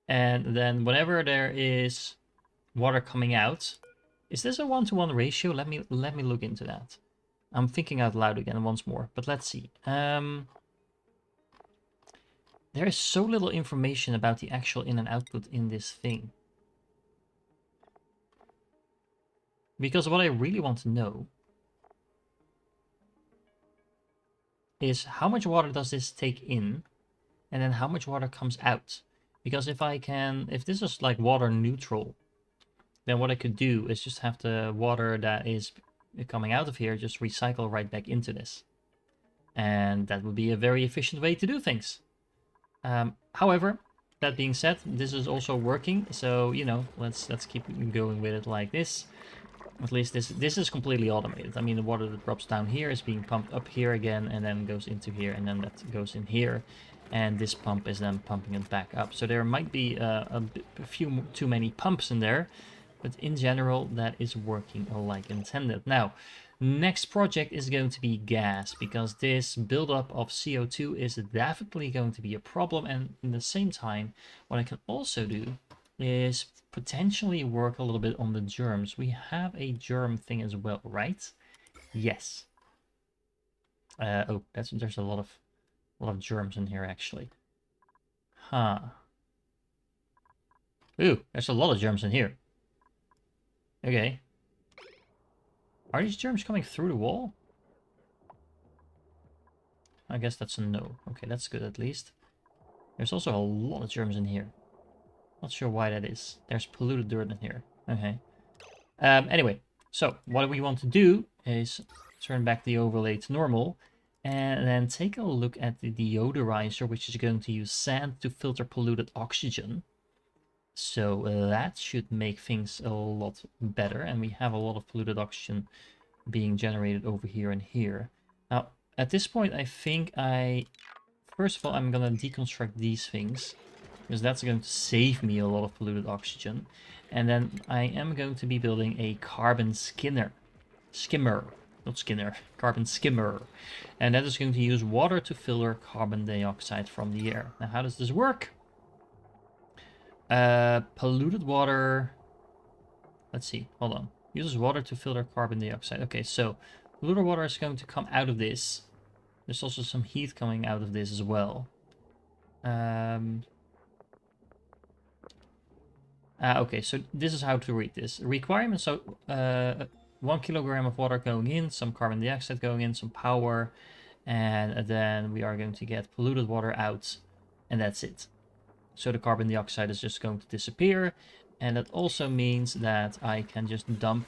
and then whenever there is water coming out, is this a 1-to-1 ratio? Let me look into that. I'm thinking out loud again once more, but let's see. There is so little information about the actual in and output in this thing. Because what I really want to know is how much water does this take in, and then how much water comes out. Because if this is like water neutral, then what I could do is just have the water that is coming out of here just recycle right back into this. And that would be a very efficient way to do things. However, that being said, this is also working, so, you know, let's keep going with it like this. At least this is completely automated. I mean, the water that drops down here is being pumped up here again, and then goes into here, and then that goes in here. And this pump is then pumping it back up. So there might be a few too many pumps in there, but in general, that is working like intended. Now, next project is going to be gas, because this buildup of CO2 is definitely going to be a problem. And in the same time, what I can also do is potentially work a little bit on the germs. We have a germ thing as well, right? Yes. Oh, there's a lot of germs in here actually. Huh. Ooh, there's a lot of germs in here. Okay. Are these germs coming through the wall? I guess that's a no. Okay, that's good at least. There's also a lot of germs in here. Not sure why that is. There's polluted dirt in here. Okay. Anyway, so what we want to do is turn back the overlay to normal, and then take a look at the deodorizer, which is going to use sand to filter polluted oxygen. So that should make things a lot better, and we have a lot of polluted oxygen being generated over here and here. Now, at this point, I think first of all, I'm going to deconstruct these things, because that's going to save me a lot of polluted oxygen. And then I am going to be building a carbon skimmer, not skinner, carbon skimmer. And that is going to use water to filter carbon dioxide from the air. Now, how does this work? Polluted water, let's see, hold on. Uses water to filter carbon dioxide. Okay, so polluted water is going to come out of this. There's also some heat coming out of this as well. Okay, so this is how to read this. Requirements, so 1 kilogram of water going in, some carbon dioxide going in, some power, and then we are going to get polluted water out, and that's it. So the carbon dioxide is just going to disappear, and that also means that I can just dump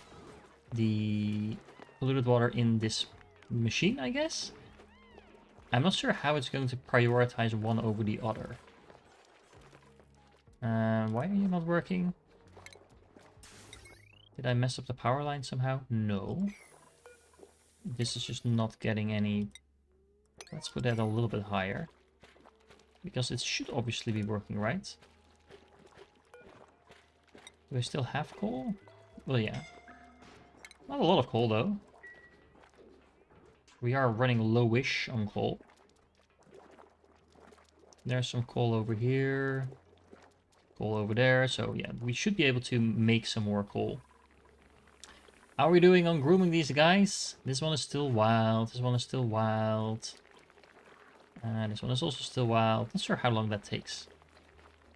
the polluted water in this machine, I guess? I'm not sure how it's going to prioritize one over the other. Why are you not working? Did I mess up the power line somehow? No. This is just not getting any... Let's put that a little bit higher. Because it should obviously be working, right? Do I still have coal? Well, yeah. Not a lot of coal, though. We are running lowish on coal. There's some coal over here. Coal over there. So yeah, we should be able to make some more coal. How are we doing on grooming these guys? This one is still wild. This one is still wild. This one is also still wild. Not sure how long that takes.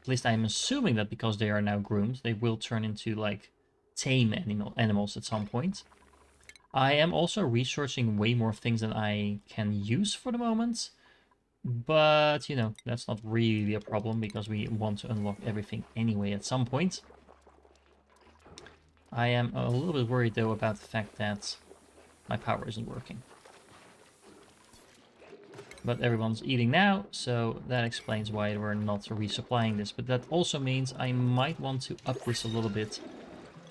At least I'm assuming that because they are now groomed, they will turn into like tame animals at some point. I am also researching way more things than I can use for the moment. But, you know, that's not really a problem because we want to unlock everything anyway at some point. I am a little bit worried though about the fact that my power isn't working. But everyone's eating now, so that explains why we're not resupplying this. But that also means I might want to up this a little bit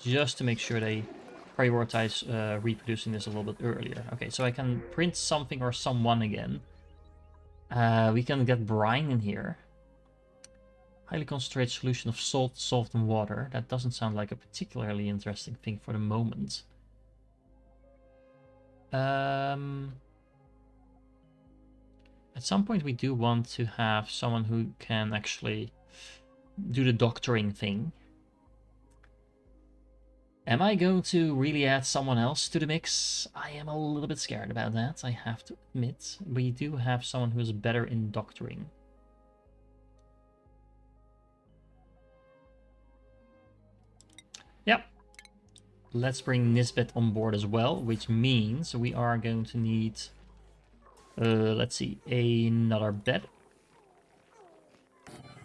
just to make sure they prioritize reproducing this a little bit earlier. Okay, so I can print something or someone again. We can get brine in here. Highly concentrated solution of salt, salt, and water. That doesn't sound like a particularly interesting thing for the moment. At some point we do want to have someone who can actually do the doctoring thing. Am I going to really add someone else to the mix? I am a little bit scared about that, I have to admit. We do have someone who is better in doctoring. Yep. Let's bring Nisbet on board as well, which means we are going to need, let's see, another bed.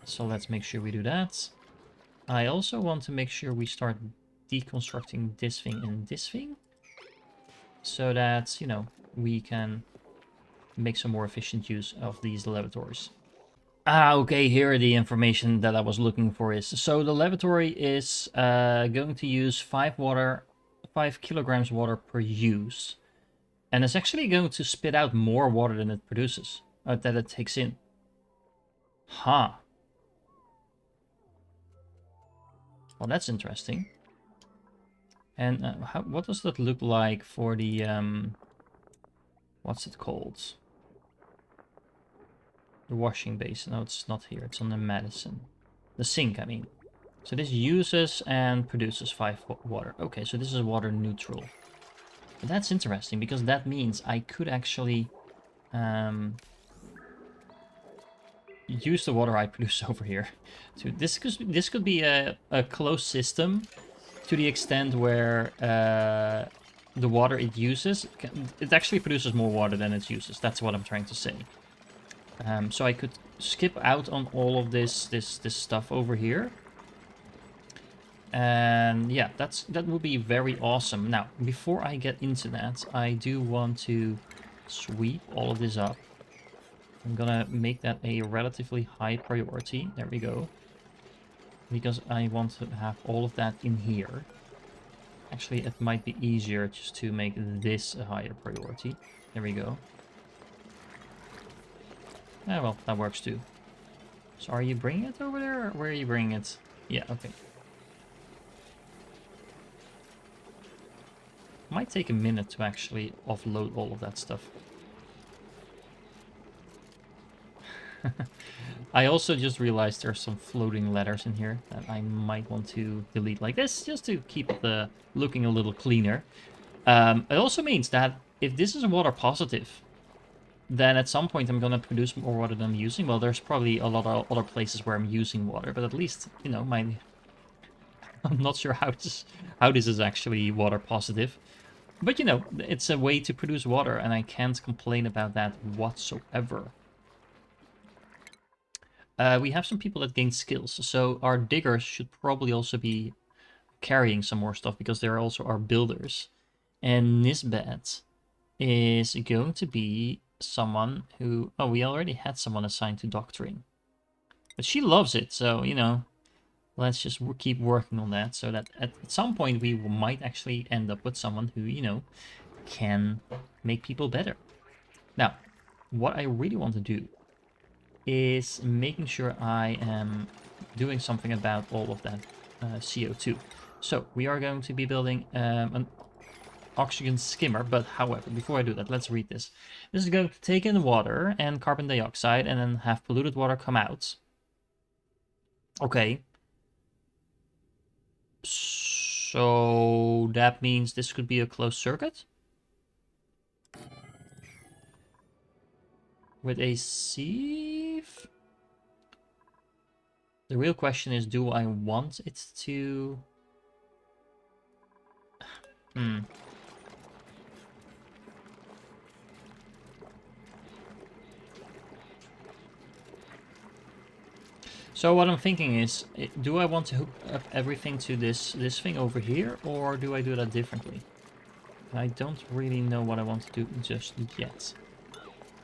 So let's make sure we do that. I also want to make sure we start deconstructing this thing and this thing, so that, you know, we can make some more efficient use of these lavatories. Okay, here the information that I was looking for is, so the lavatory is going to use 5 kilograms water per use, and it's actually going to spit out more water than it produces, that it takes in. Huh. Well, that's interesting. And what does that look like for the, what's it called? The washing basin. No, it's not here. It's on the medicine. The sink, I mean. So this uses and produces 5 water. Okay, so this is water neutral. But that's interesting because that means I could actually use the water I produce over here. So this could be a closed system, to the extent where the water it uses, it actually produces more water than it uses. That's what I'm trying to say. So I could skip out on all of this stuff over here. And yeah, that would be very awesome. Now, before I get into that, I do want to sweep all of this up. I'm gonna make that a relatively high priority. There we go. Because I want to have all of that in here. Actually, it might be easier just to make this a higher priority. There we go. Ah, well, that works too. So are you bringing it over there, or where are you bringing it? Yeah, okay. Might take a minute to actually offload all of that stuff. I also just realized there's some floating letters in here that I might want to delete like this, just to keep the looking a little cleaner. It also means that if this is a water positive, then at some point I'm gonna produce more water than I'm using. Well, there's probably a lot of other places where I'm using water, but at least, you know, I'm not sure how this is actually water positive. But, you know, it's a way to produce water, and I can't complain about that whatsoever. We have some people that gain skills, so our diggers should probably also be carrying some more stuff, because they're also our builders. And Nisbet is going to be someone who... Oh, we already had someone assigned to doctoring. But she loves it, so, you know, let's just keep working on that, so that at some point we might actually end up with someone who, you know, can make people better. Now, what I really want to do is making sure I am doing something about all of that CO2. So we are going to be building oxygen skimmer, but however, before I do that, let's read this. This is going to take in water and carbon dioxide and then have polluted water come out. Okay. So that means this could be a closed circuit? With a sieve? The real question is, do I want it to... So what I'm thinking is, do I want to hook up everything to this thing over here, or do I do that differently? I don't really know what I want to do just yet.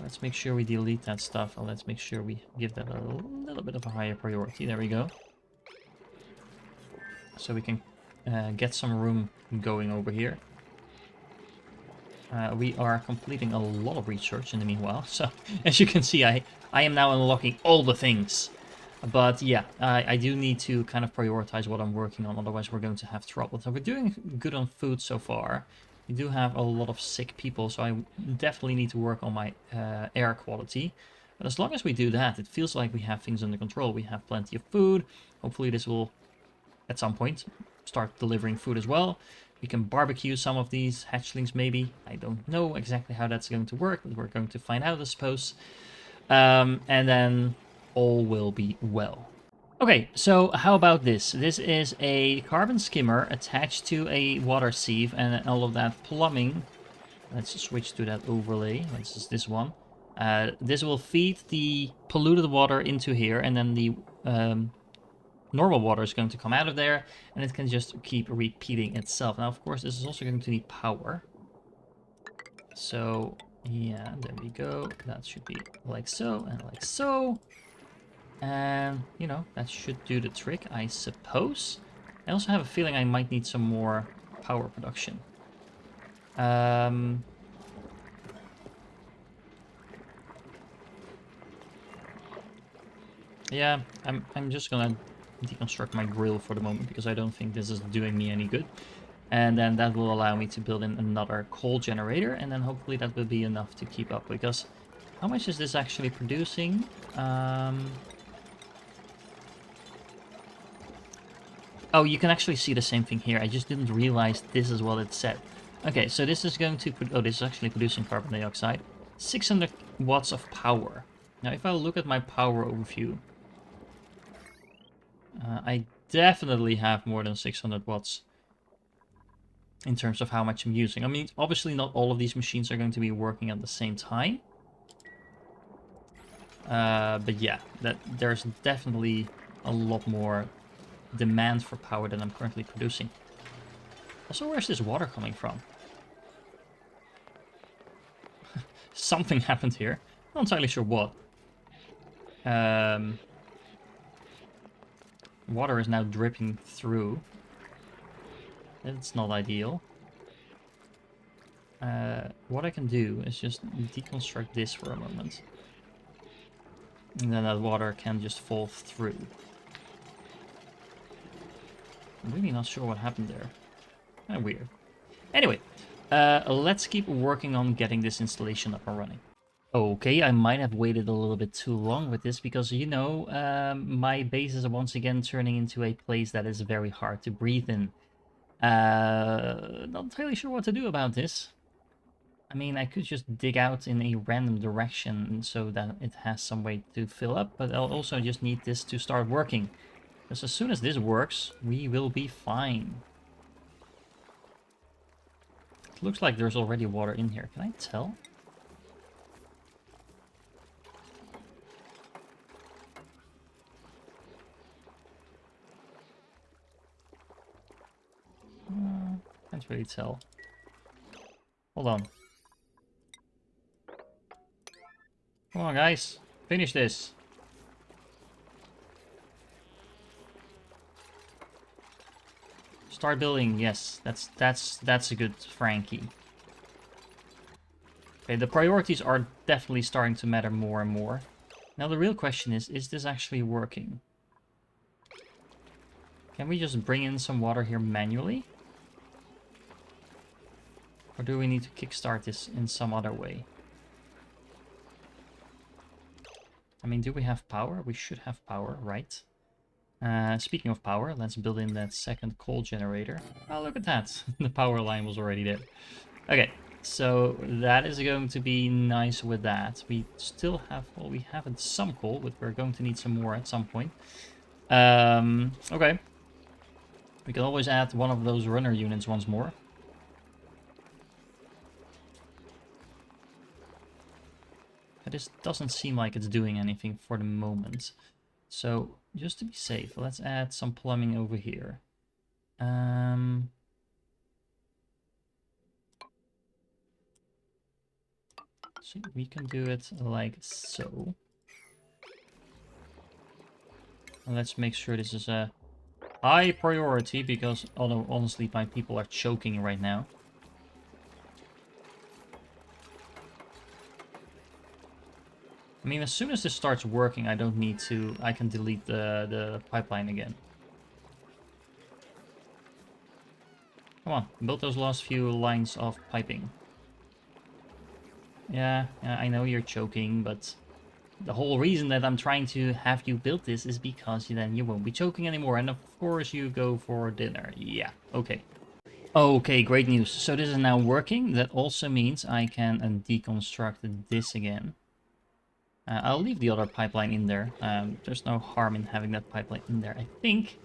Let's make sure we delete that stuff, and let's make sure we give that a little bit of a higher priority. There we go. So we can get some room going over here. We are completing a lot of research in the meanwhile. So as you can see, I am now unlocking all the things. But yeah, I do need to kind of prioritize what I'm working on, otherwise we're going to have trouble. So we're doing good on food so far. We do have a lot of sick people, so I definitely need to work on my air quality. But as long as we do that, it feels like we have things under control. We have plenty of food. Hopefully this will, at some point, start delivering food as well. We can barbecue some of these hatchlings maybe. I don't know exactly how that's going to work, but we're going to find out, I suppose. And then all will be well. Okay, so how about this? This is a carbon skimmer attached to a water sieve and all of that plumbing. Let's switch to that overlay. This is this one. This will feed the polluted water into here, and then the normal water is going to come out of there, and it can just keep repeating itself. Now, of course, this is also going to need power. So, yeah, there we go. That should be like so, and like so. And, you know, that should do the trick, I suppose. I also have a feeling I might need some more power production. Yeah, I'm just gonna deconstruct my grill for the moment, because I don't think this is doing me any good. And then that will allow me to build in another coal generator, and then hopefully that will be enough to keep up, because how much is this actually producing? Oh, you can actually see the same thing here. I just didn't realize this is what it said. Okay, so this is going to... Oh, this is actually producing carbon dioxide. 600 watts of power. Now, if I look at my power overview, I definitely have more than 600 watts in terms of how much I'm using. I mean, obviously not all of these machines are going to be working at the same time. But yeah, there's definitely a lot more demand for power than I'm currently producing. Also, where's this water coming from? Something happened here. Not entirely sure what. Water is now dripping through. It's not ideal. What I can do is just deconstruct this for a moment. And then that water can just fall through. I'm really not sure what happened there. Kind of weird. Anyway, let's keep working on getting this installation up and running. Okay, I might have waited a little bit too long with this, because, you know, my base is once again turning into a place that is very hard to breathe in. Not entirely sure what to do about this. I mean, I could just dig out in a random direction so that it has some way to fill up, but I'll also just need this to start working. Because as soon as this works, we will be fine. It looks like there's already water in here. Can I tell? Can't really tell. Hold on. Come on, guys. Finish this. Start building. Yes, that's a good Frankie. Okay, the priorities are definitely starting to matter more and more. Now the real question is this actually working? Can we just bring in some water here manually? Or do we need to kickstart this in some other way? I mean, do we have power? We should have power, right? Speaking of power, let's build in that second coal generator. Oh, look at that. The power line was already there. Okay, so that is going to be nice with that. We still have, well, we have some coal, but we're going to need some more at some point. Okay. We can always add one of those runner units once more. But this doesn't seem like it's doing anything for the moment. So, just to be safe, let's add some plumbing over here. So we can do it like so. And let's make sure this is a high priority, because although honestly my people are choking right now. I mean, as soon as this starts working, I don't need to, I can delete the pipeline again. Come on, build those last few lines of piping. Yeah, I know you're choking, but the whole reason that I'm trying to have you build this is because then you won't be choking anymore, and of course you go for dinner. Yeah, okay. Okay, great news. So this is now working. That also means I can deconstruct this again. I'll leave the other pipeline in there. There's no harm in having that pipeline in there, I think.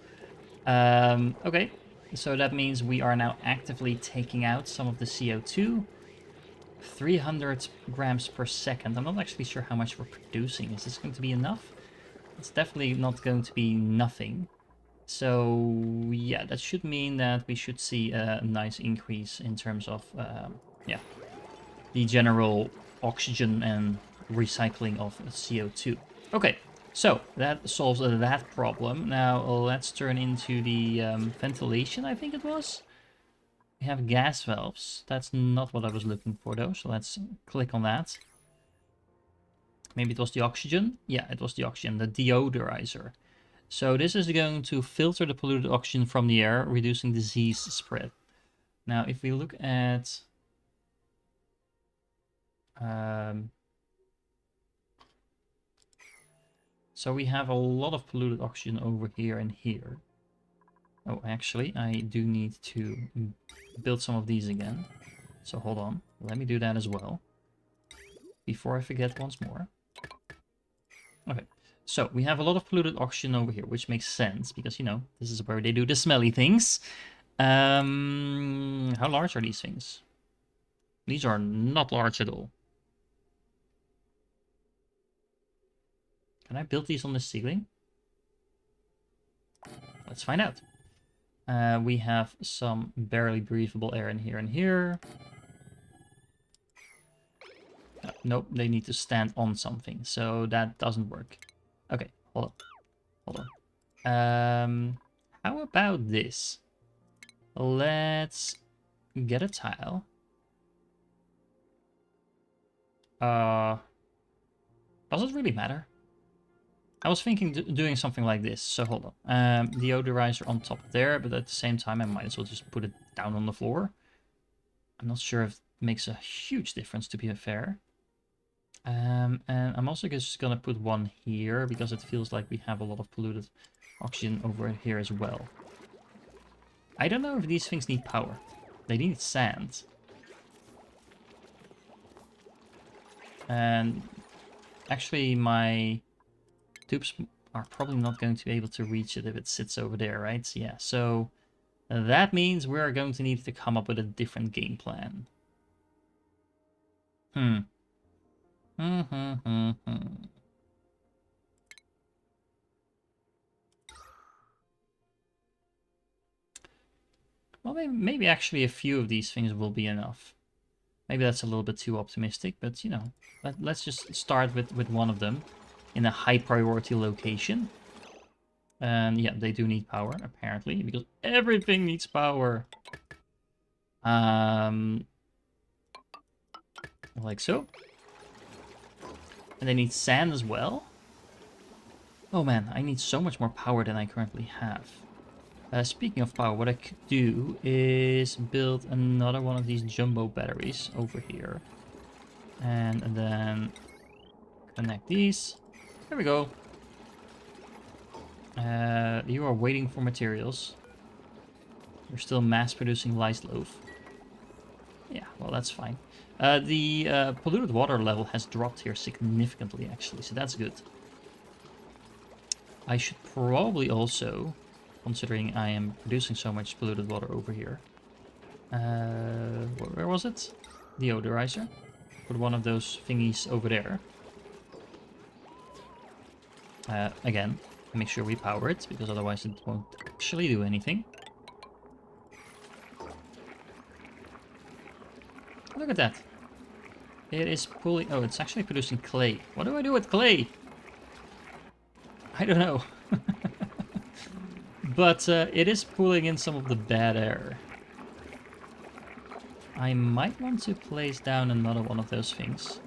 Okay, so that means we are now actively taking out some of the CO2. 300 grams per second. I'm not actually sure how much we're producing. Is this going to be enough? It's definitely not going to be nothing. So yeah, that should mean that we should see a nice increase in terms of yeah, the general oxygen and recycling of CO2. Okay, so that solves that problem. Now let's turn into the ventilation, I think it was. We have gas valves. That's not what I was looking for though, so let's click on that. Maybe it was the oxygen? Yeah, it was the oxygen, the deodorizer. So this is going to filter the polluted oxygen from the air, reducing disease spread. Now, if we look at... so we have a lot of polluted oxygen over here and here. Oh, actually, I do need to build some of these again. So hold on, let me do that as well. Before I forget once more. Okay, so we have a lot of polluted oxygen over here, which makes sense because, you know, this is where they do the smelly things. How large are these things? These are not large at all. Can I build these on the ceiling? Let's find out. We have some barely breathable air in here and here. Nope, they need to stand on something, so that doesn't work. Okay, hold on. How about this? Let's get a tile. Does it really matter? I was thinking doing something like this, so hold on. Deodorizer on top there, but at the same time I might as well just put it down on the floor. I'm not sure if it makes a huge difference, to be fair. And I'm also just gonna put one here, because it feels like we have a lot of polluted oxygen over here as well. I don't know if these things need power. They need sand. And actually my tubes are probably not going to be able to reach it if it sits over there, right? Yeah, so that means we're going to need to come up with a different game plan. Well, maybe actually a few of these things will be enough. Maybe that's a little bit too optimistic, but you know, let's just start with one of them in a high priority location. And yeah, they do need power, apparently, because everything needs power. Like so. And they need sand as well. Oh man, I need so much more power than I currently have. Speaking of power, what I could do is build another one of these jumbo batteries over here. And then connect these. There we go. You are waiting for materials. You're still mass producing lice loaf. Yeah, well, that's fine. The polluted water level has dropped here significantly, actually, so that's good. I should probably also, considering I am producing so much polluted water over here. Where was it? Deodorizer. Put one of those thingies over there. Again, make sure we power it, because otherwise it won't actually do anything. Look at that. It is pulling... Oh, it's actually producing clay. What do I do with clay? I don't know. But it is pulling in some of the bad air. I might want to place down another one of those things.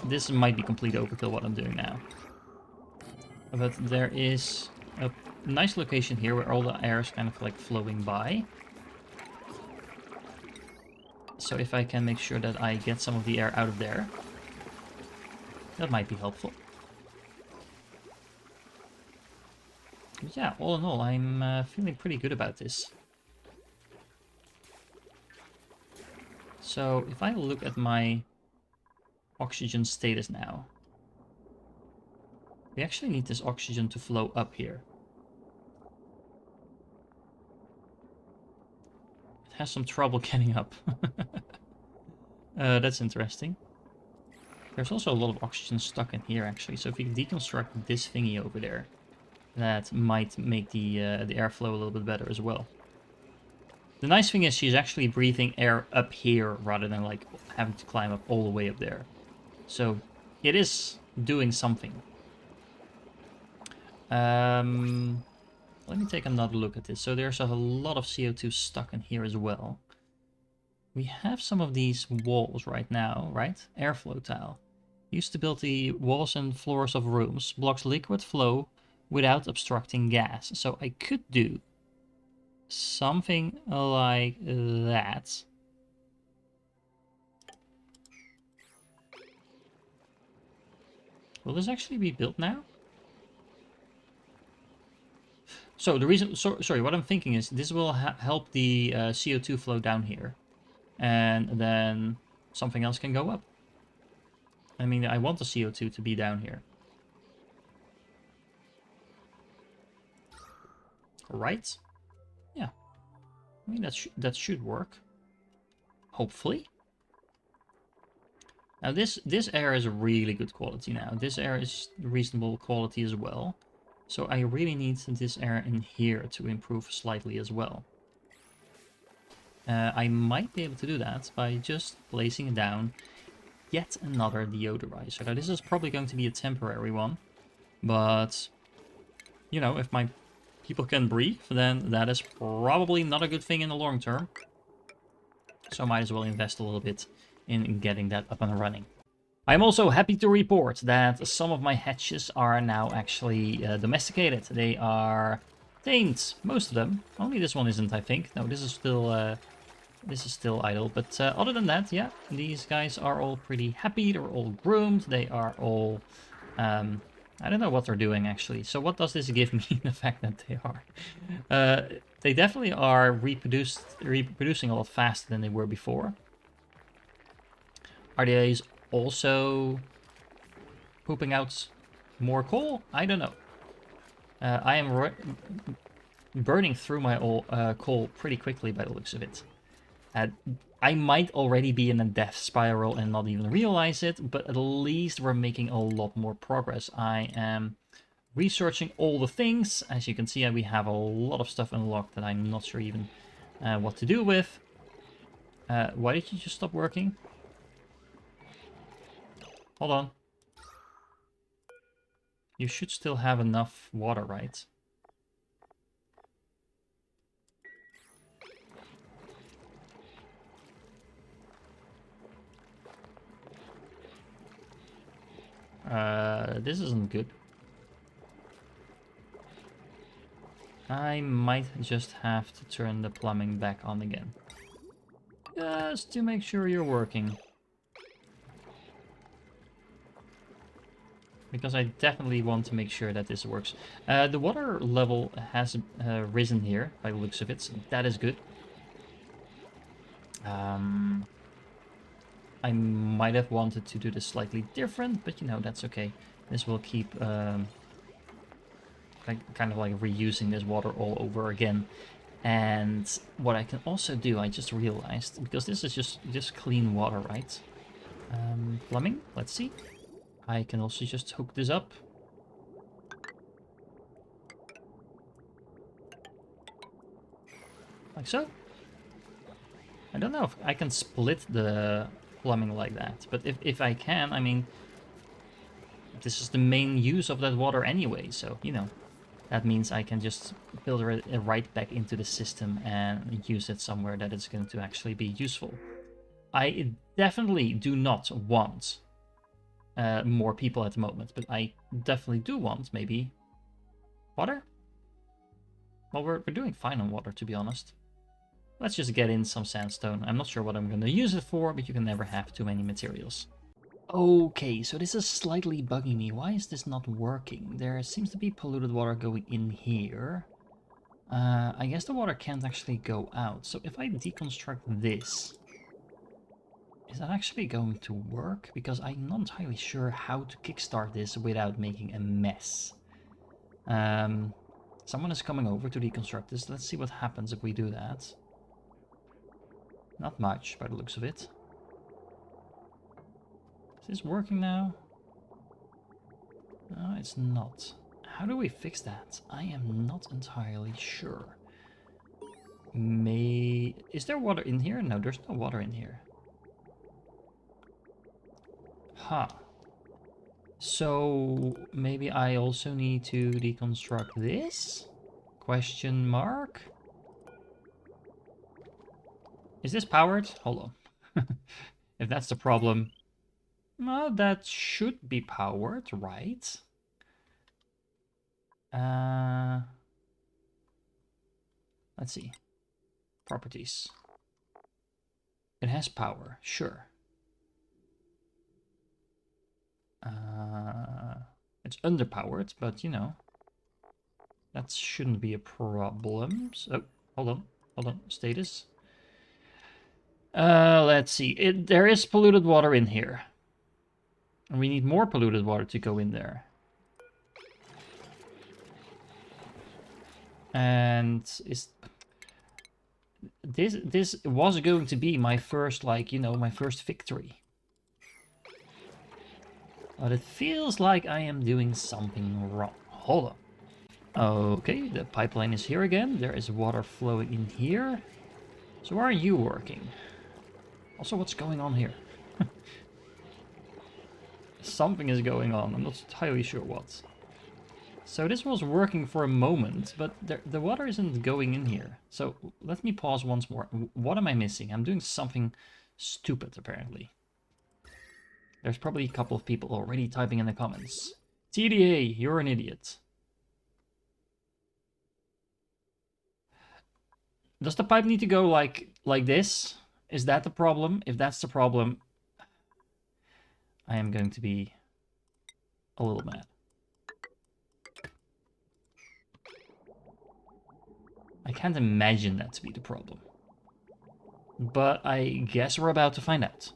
This might be complete overkill what I'm doing now. But there is a nice location here where all the air is kind of like flowing by. So if I can make sure that I get some of the air out of there, that might be helpful. But yeah, all in all, I'm feeling pretty good about this. So if I look at my oxygen status now, we actually need this oxygen to flow up here. It has some trouble getting up. That's interesting. There's also a lot of oxygen stuck in here, actually. So if we deconstruct this thingy over there, that might make the airflow a little bit better as well. The nice thing is she's actually breathing air up here rather than like having to climb up all the way up there. So it is doing something. Let me take another look at this. So there's a lot of CO2 stuck in here as well. We have some of these walls right now, right? Airflow tile. Used to build the walls and floors of rooms. Blocks liquid flow without obstructing gas. So I could do something like that. Will this actually be built now? So the reason, sorry, what I'm thinking is this will help the CO2 flow down here. And then something else can go up. I mean, I want the CO2 to be down here. Right? Yeah. I mean, that should work. Hopefully. Now this air is really good quality now. This air is reasonable quality as well. So I really need this air in here to improve slightly as well. I might be able to do that by just placing down yet another deodorizer. Now this is probably going to be a temporary one. But, you know, if my people can breathe, then that is probably not a good thing in the long term. So I might as well invest a little bit in getting that up and running. I'm also happy to report that some of my hatches are now actually domesticated. They are tamed, most of them. Only this one isn't, I think. No, this is still idle. But other than that, yeah, these guys are all pretty happy. They're all groomed. They are all... I don't know what they're doing, actually. So what does this give me, the fact that they are? They definitely are reproducing a lot faster than they were before. Are they also pooping out more coal? I don't know. I am burning through my coal pretty quickly by the looks of it. I might already be in a death spiral and not even realize it, but at least we're making a lot more progress. I am researching all the things. As you can see, we have a lot of stuff unlocked that I'm not sure even what to do with. Why did you just stop working? Hold on. You should still have enough water, right? This isn't good. I might just have to turn the plumbing back on again. Just to make sure you're working. Because I definitely want to make sure that this works. The water level has risen here, by the looks of it, so that is good. I might have wanted to do this slightly different, but you know, that's okay. This will keep kind of like reusing this water all over again. And what I can also do, I just realized, because this is just clean water, right? Plumbing, let's see. I can also just hook this up. Like so. I don't know if I can split the plumbing like that, but if I can, I mean, this is the main use of that water anyway, so, you know, that means I can just filter it right back into the system and use it somewhere that it's going to actually be useful. I definitely do not want more people at the moment, but I definitely do want maybe water. Well, we're doing fine on water, to be honest. Let's just get in some sandstone. I'm not sure what I'm going to use it for, but you can never have too many materials. Okay, so this is slightly bugging me. Why is this not working? There seems to be polluted water going in here. I guess the water can't actually go out. So if I deconstruct this, is that actually going to work? Because I'm not entirely sure how to kickstart this without making a mess. Someone is coming over to deconstruct this. Let's see what happens if we do that. Not much, by the looks of it. Is this working now? No, it's not. How do we fix that? I am not entirely sure. Is there water in here? No, there's no water in here. Huh. So maybe I also need to deconstruct this? Question mark? Is this powered? Hold on. If that's the problem, well, that should be powered, right? Let's see. Properties. It has power, sure. It's underpowered, but you know, that shouldn't be a problem. So, hold on, status. Let's see. There is polluted water in here. And we need more polluted water to go in there. And this was going to be my first, like, you know, my first victory. But it feels like I am doing something wrong. Hold on. Okay, the pipeline is here again. There is water flowing in here. So why are you working? Also, what's going on here? Something is going on. I'm not entirely sure what. So this was working for a moment, but the water isn't going in here. So let me pause once more. What am I missing? I'm doing something stupid, apparently. There's probably a couple of people already typing in the comments. TDA, you're an idiot. Does the pipe need to go like this? Is that the problem? If that's the problem, I am going to be a little mad. I can't imagine that to be the problem. But I guess we're about to find out.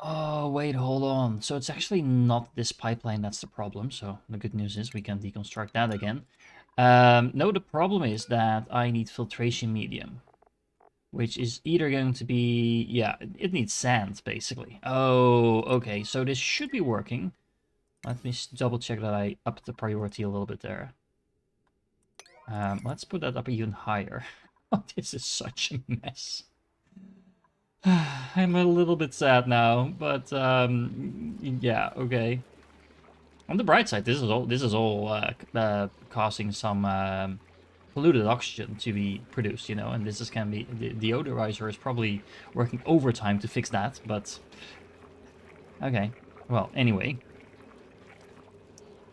Oh, wait, hold on. So it's actually not this pipeline that's the problem. So the good news is we can deconstruct that again. No, the problem is that I need filtration medium. Which is either going to be... Yeah, it needs sand, basically. Oh, okay. So this should be working. Let me double check that I upped the priority a little bit there. Let's put that up even higher. Oh, this is such a mess. I'm a little bit sad now, but yeah, okay. On the bright side, this is all causing some polluted oxygen to be produced, you know, and this can be the deodorizer is probably working overtime to fix that, but okay. Well, anyway,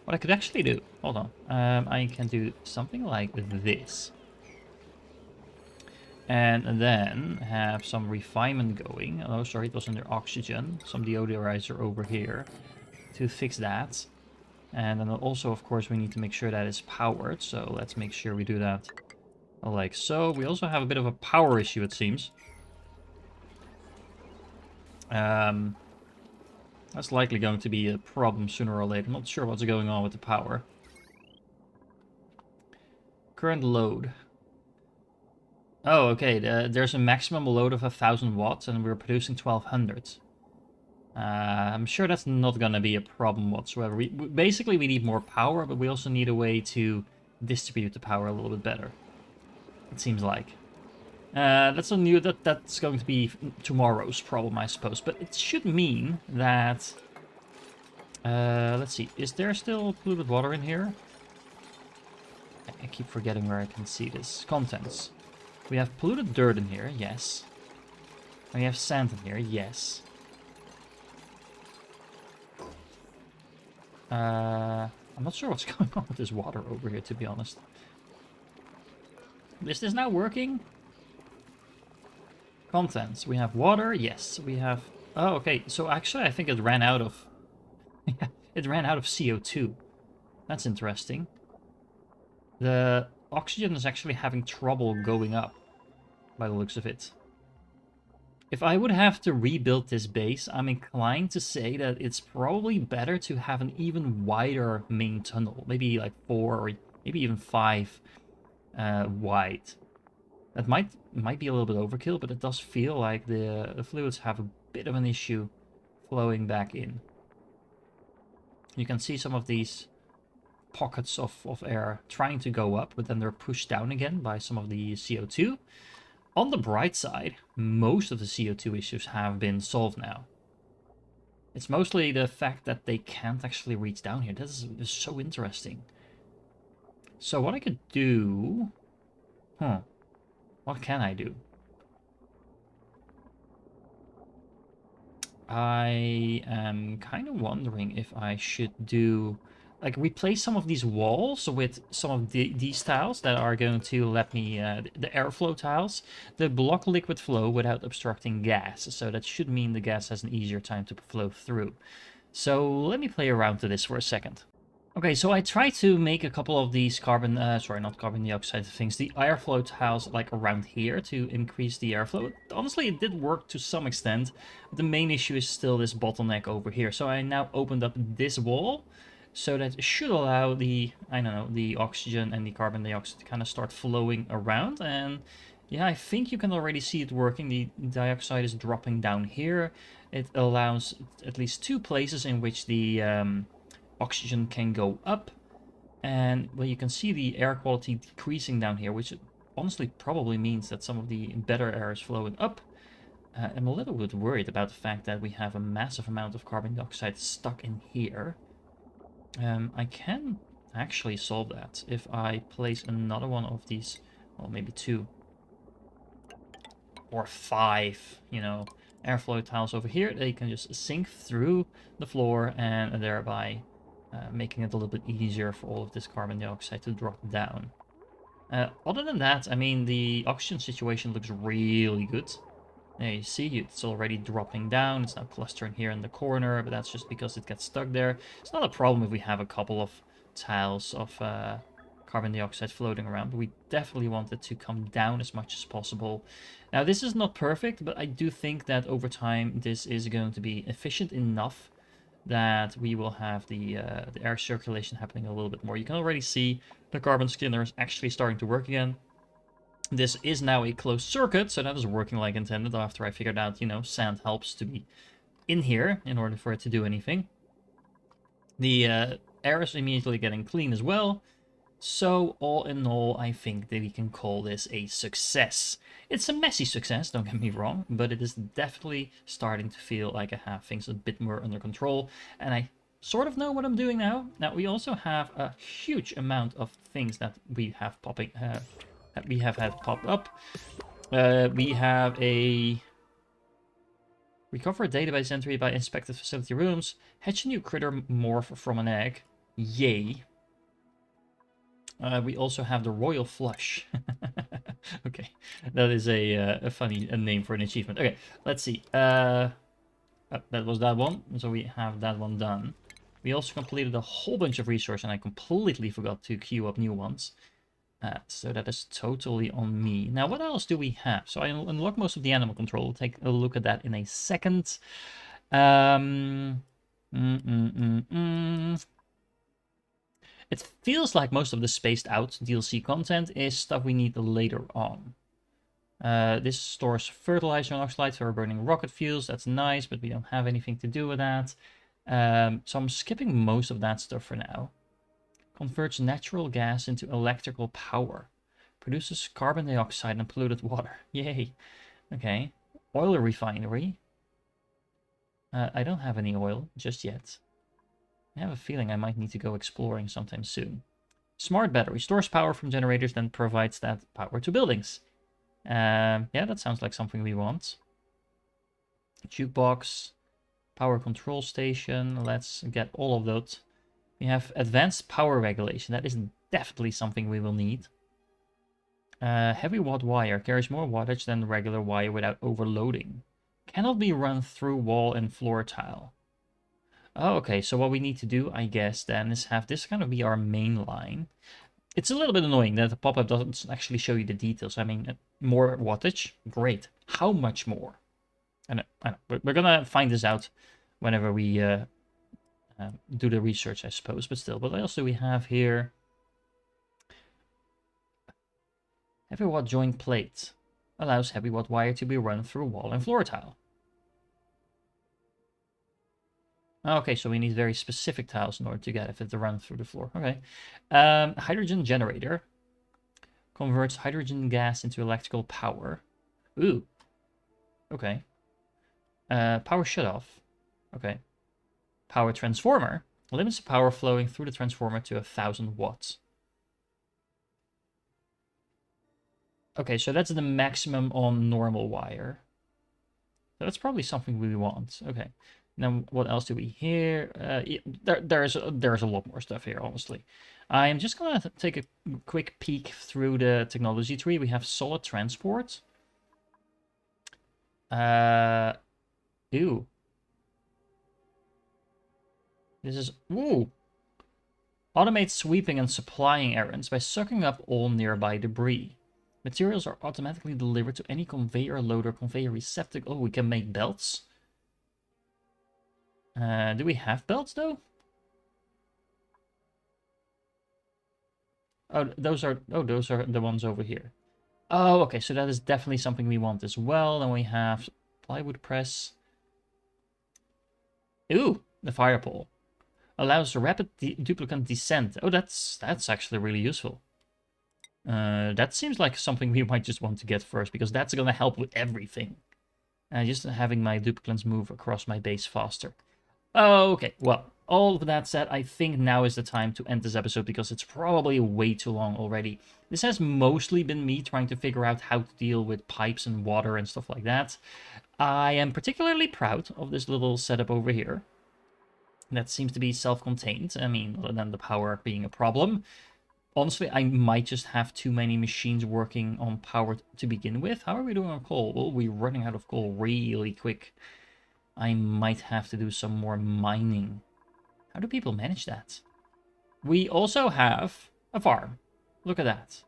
what I could actually do. hold on. I can do something like this. And then have some refinement going. Oh, sorry, it was under oxygen. Some deodorizer over here to fix that. And then also, of course, we need to make sure that it's powered. So let's make sure we do that like so. We also have a bit of a power issue, it seems. That's likely going to be a problem sooner or later. I'm not sure what's going on with the power. Current load. Oh, okay. There's a maximum load of 1,000 watts, and we're producing 1,200. I'm sure that's not going to be a problem whatsoever. Basically, we need more power, but we also need a way to distribute the power a little bit better. It seems like. That's going to be tomorrow's problem, I suppose. But it should mean that... let's see. Is there still polluted water in here? I keep forgetting where I can see this. Contents. We have polluted dirt in here, yes. And we have sand in here, yes. I'm not sure what's going on with this water over here, to be honest. Is this now working? Contents. We have water, yes. We have... Oh, okay. So actually, I think it ran out of... it ran out of CO2. That's interesting. The oxygen is actually having trouble going up, by the looks of it. If I would have to rebuild this base, I'm inclined to say that it's probably better to have an even wider main tunnel. Maybe like 4 or maybe even 5 wide. That might be a little bit overkill, but it does feel like the fluids have a bit of an issue flowing back in. You can see some of these pockets of air trying to go up, but then they're pushed down again by some of the CO2. On the bright side, most of the CO2 issues have been solved now. It's mostly the fact that they can't actually reach down here. This is so interesting. So what I could do... What can I do? I am kind of wondering if I should do... Like, replace some of these walls with some of these tiles that are going to let me... the airflow tiles. That block liquid flow without obstructing gas. So that should mean the gas has an easier time to flow through. So let me play around to this for a second. Okay, so I tried to make a couple of these not carbon dioxide things, the airflow tiles like around here to increase the airflow. Honestly, it did work to some extent. The main issue is still this bottleneck over here. So I now opened up this wall, so that it should allow the, the oxygen and the carbon dioxide to kind of start flowing around. And yeah, I think you can already see it working. The dioxide is dropping down here. It allows at least 2 places in which the... oxygen can go up, and well, you can see the air quality decreasing down here, which honestly probably means that some of the better air is flowing up. I'm a little bit worried about the fact that we have a massive amount of carbon dioxide stuck in here. I can actually solve that if I place another one of these, well, maybe 2 or 5, airflow tiles over here. They can just sink through the floor and thereby making it a little bit easier for all of this carbon dioxide to drop down. Other than that, I mean, the oxygen situation looks really good. There you see, it's already dropping down. It's now clustering here in the corner, but that's just because it gets stuck there. It's not a problem if we have a couple of tiles of carbon dioxide floating around, but we definitely want it to come down as much as possible. Now, this is not perfect, but I do think that over time, this is going to be efficient enough that we will have the air circulation happening a little bit more. You can already see the carbon skinner is actually starting to work again. This is now a closed circuit, so that is working like intended after I figured out, sand helps to be in here in order for it to do anything. The air is immediately getting clean as well. So, all in all, I think that we can call this a success. It's a messy success, don't get me wrong, but it is definitely starting to feel like I have things a bit more under control, and I sort of know what I'm doing now. Now, we also have a huge amount of things that we have had pop up. We have a... Recover a database entry by inspected facility rooms. Hatch a new critter morph from an egg. Yay. We also have the Royal Flush. Okay, that is a funny name for an achievement. Okay, let's see. That was that one, so we have that one done. We also completed a whole bunch of resources, and I completely forgot to queue up new ones. So that is totally on me. Now, what else do we have? So I unlocked most of the animal control. We'll take a look at that in a second. It feels like most of the spaced out DLC content is stuff we need later on. This stores fertilizer and oxalate for burning rocket fuels. That's nice, but we don't have anything to do with that. So I'm skipping most of that stuff for now. Converts natural gas into electrical power. Produces carbon dioxide and polluted water. Yay. Okay. Oil refinery. I don't have any oil just yet. I have a feeling I might need to go exploring sometime soon. Smart battery stores power from generators, then provides that power to buildings. Yeah, that sounds like something we want. Jukebox, power control station. Let's get all of those. We have advanced power regulation. That is definitely something we will need. Heavy watt wire carries more wattage than regular wire without overloading. Cannot be run through wall and floor tile. Oh, okay, so what we need to do, I guess, then, is have this kind of be our main line. It's a little bit annoying that the pop-up doesn't actually show you the details. I mean, more wattage? Great. How much more? I know. We're gonna find this out whenever we do the research, I suppose, but still. What else do we have here? Heavy watt joint plate. Allows heavy watt wire to be run through wall and floor tile. Okay, so we need very specific tiles in order to get it to run through the floor. Okay. Hydrogen generator. Converts hydrogen gas into electrical power. Ooh. Okay. Power shutoff. Okay. Power transformer. Limits the power flowing through the transformer to 1000 watts. Okay, so that's the maximum on normal wire. So that's probably something we want. Okay. Now, what else do we hear? There's a lot more stuff here, honestly. I am just going to take a quick peek through the technology tree. We have solid transport. Ew. This is... Ooh. Automate sweeping and supplying errands by sucking up all nearby debris. Materials are automatically delivered to any conveyor loader, conveyor receptacle. Oh, we can make belts. Do we have belts, though? Oh, those are the ones over here. Oh, okay, so that is definitely something we want as well. Then we have plywood press. Ooh, the fire pole. Allows rapid duplicant descent. Oh, that's actually really useful. That seems like something we might just want to get first, because that's going to help with everything. Just having my duplicants move across my base faster. Okay, well, all of that said, I think now is the time to end this episode, because it's probably way too long already. This has mostly been me trying to figure out how to deal with pipes and water and stuff like that. I am particularly proud of this little setup over here. That seems to be self-contained. I mean, other than the power being a problem. Honestly, I might just have too many machines working on power to begin with. How are we doing on coal? Well, we're running out of coal really quick. I might have to do some more mining. How do people manage that? We also have a farm. Look at that.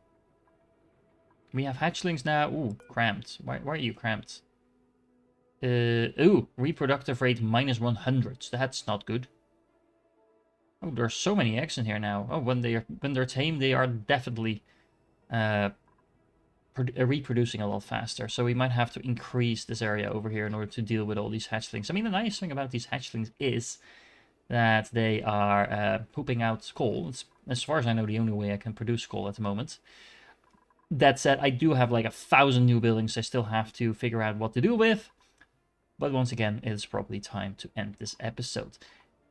We have hatchlings now. Ooh, cramped. Why are you cramped? Ooh, reproductive rate -100. That's not good. Oh, there's so many eggs in here now. Oh, when they're tame, they are definitely reproducing a lot faster. So we might have to increase this area over here in order to deal with all these hatchlings. I mean, the nice thing about these hatchlings is that they are pooping out coal. It's, as far as I know, the only way I can produce coal at the moment. That said, I do have like 1,000 new buildings I still have to figure out what to do with. But once again, it is probably time to end this episode.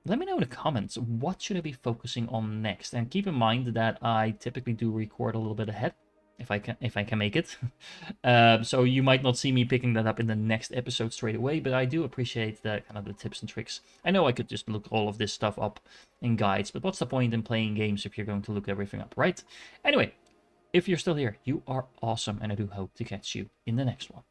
Let me know in the comments, what should I be focusing on next? And keep in mind that I typically do record a little bit ahead. if I can make it. So you might not see me picking that up in the next episode straight away, but I do appreciate the kind of the tips and tricks. I know I could just look all of this stuff up in guides, but what's the point in playing games if you're going to look everything up, right? Anyway, if you're still here, you are awesome, and I do hope to catch you in the next one.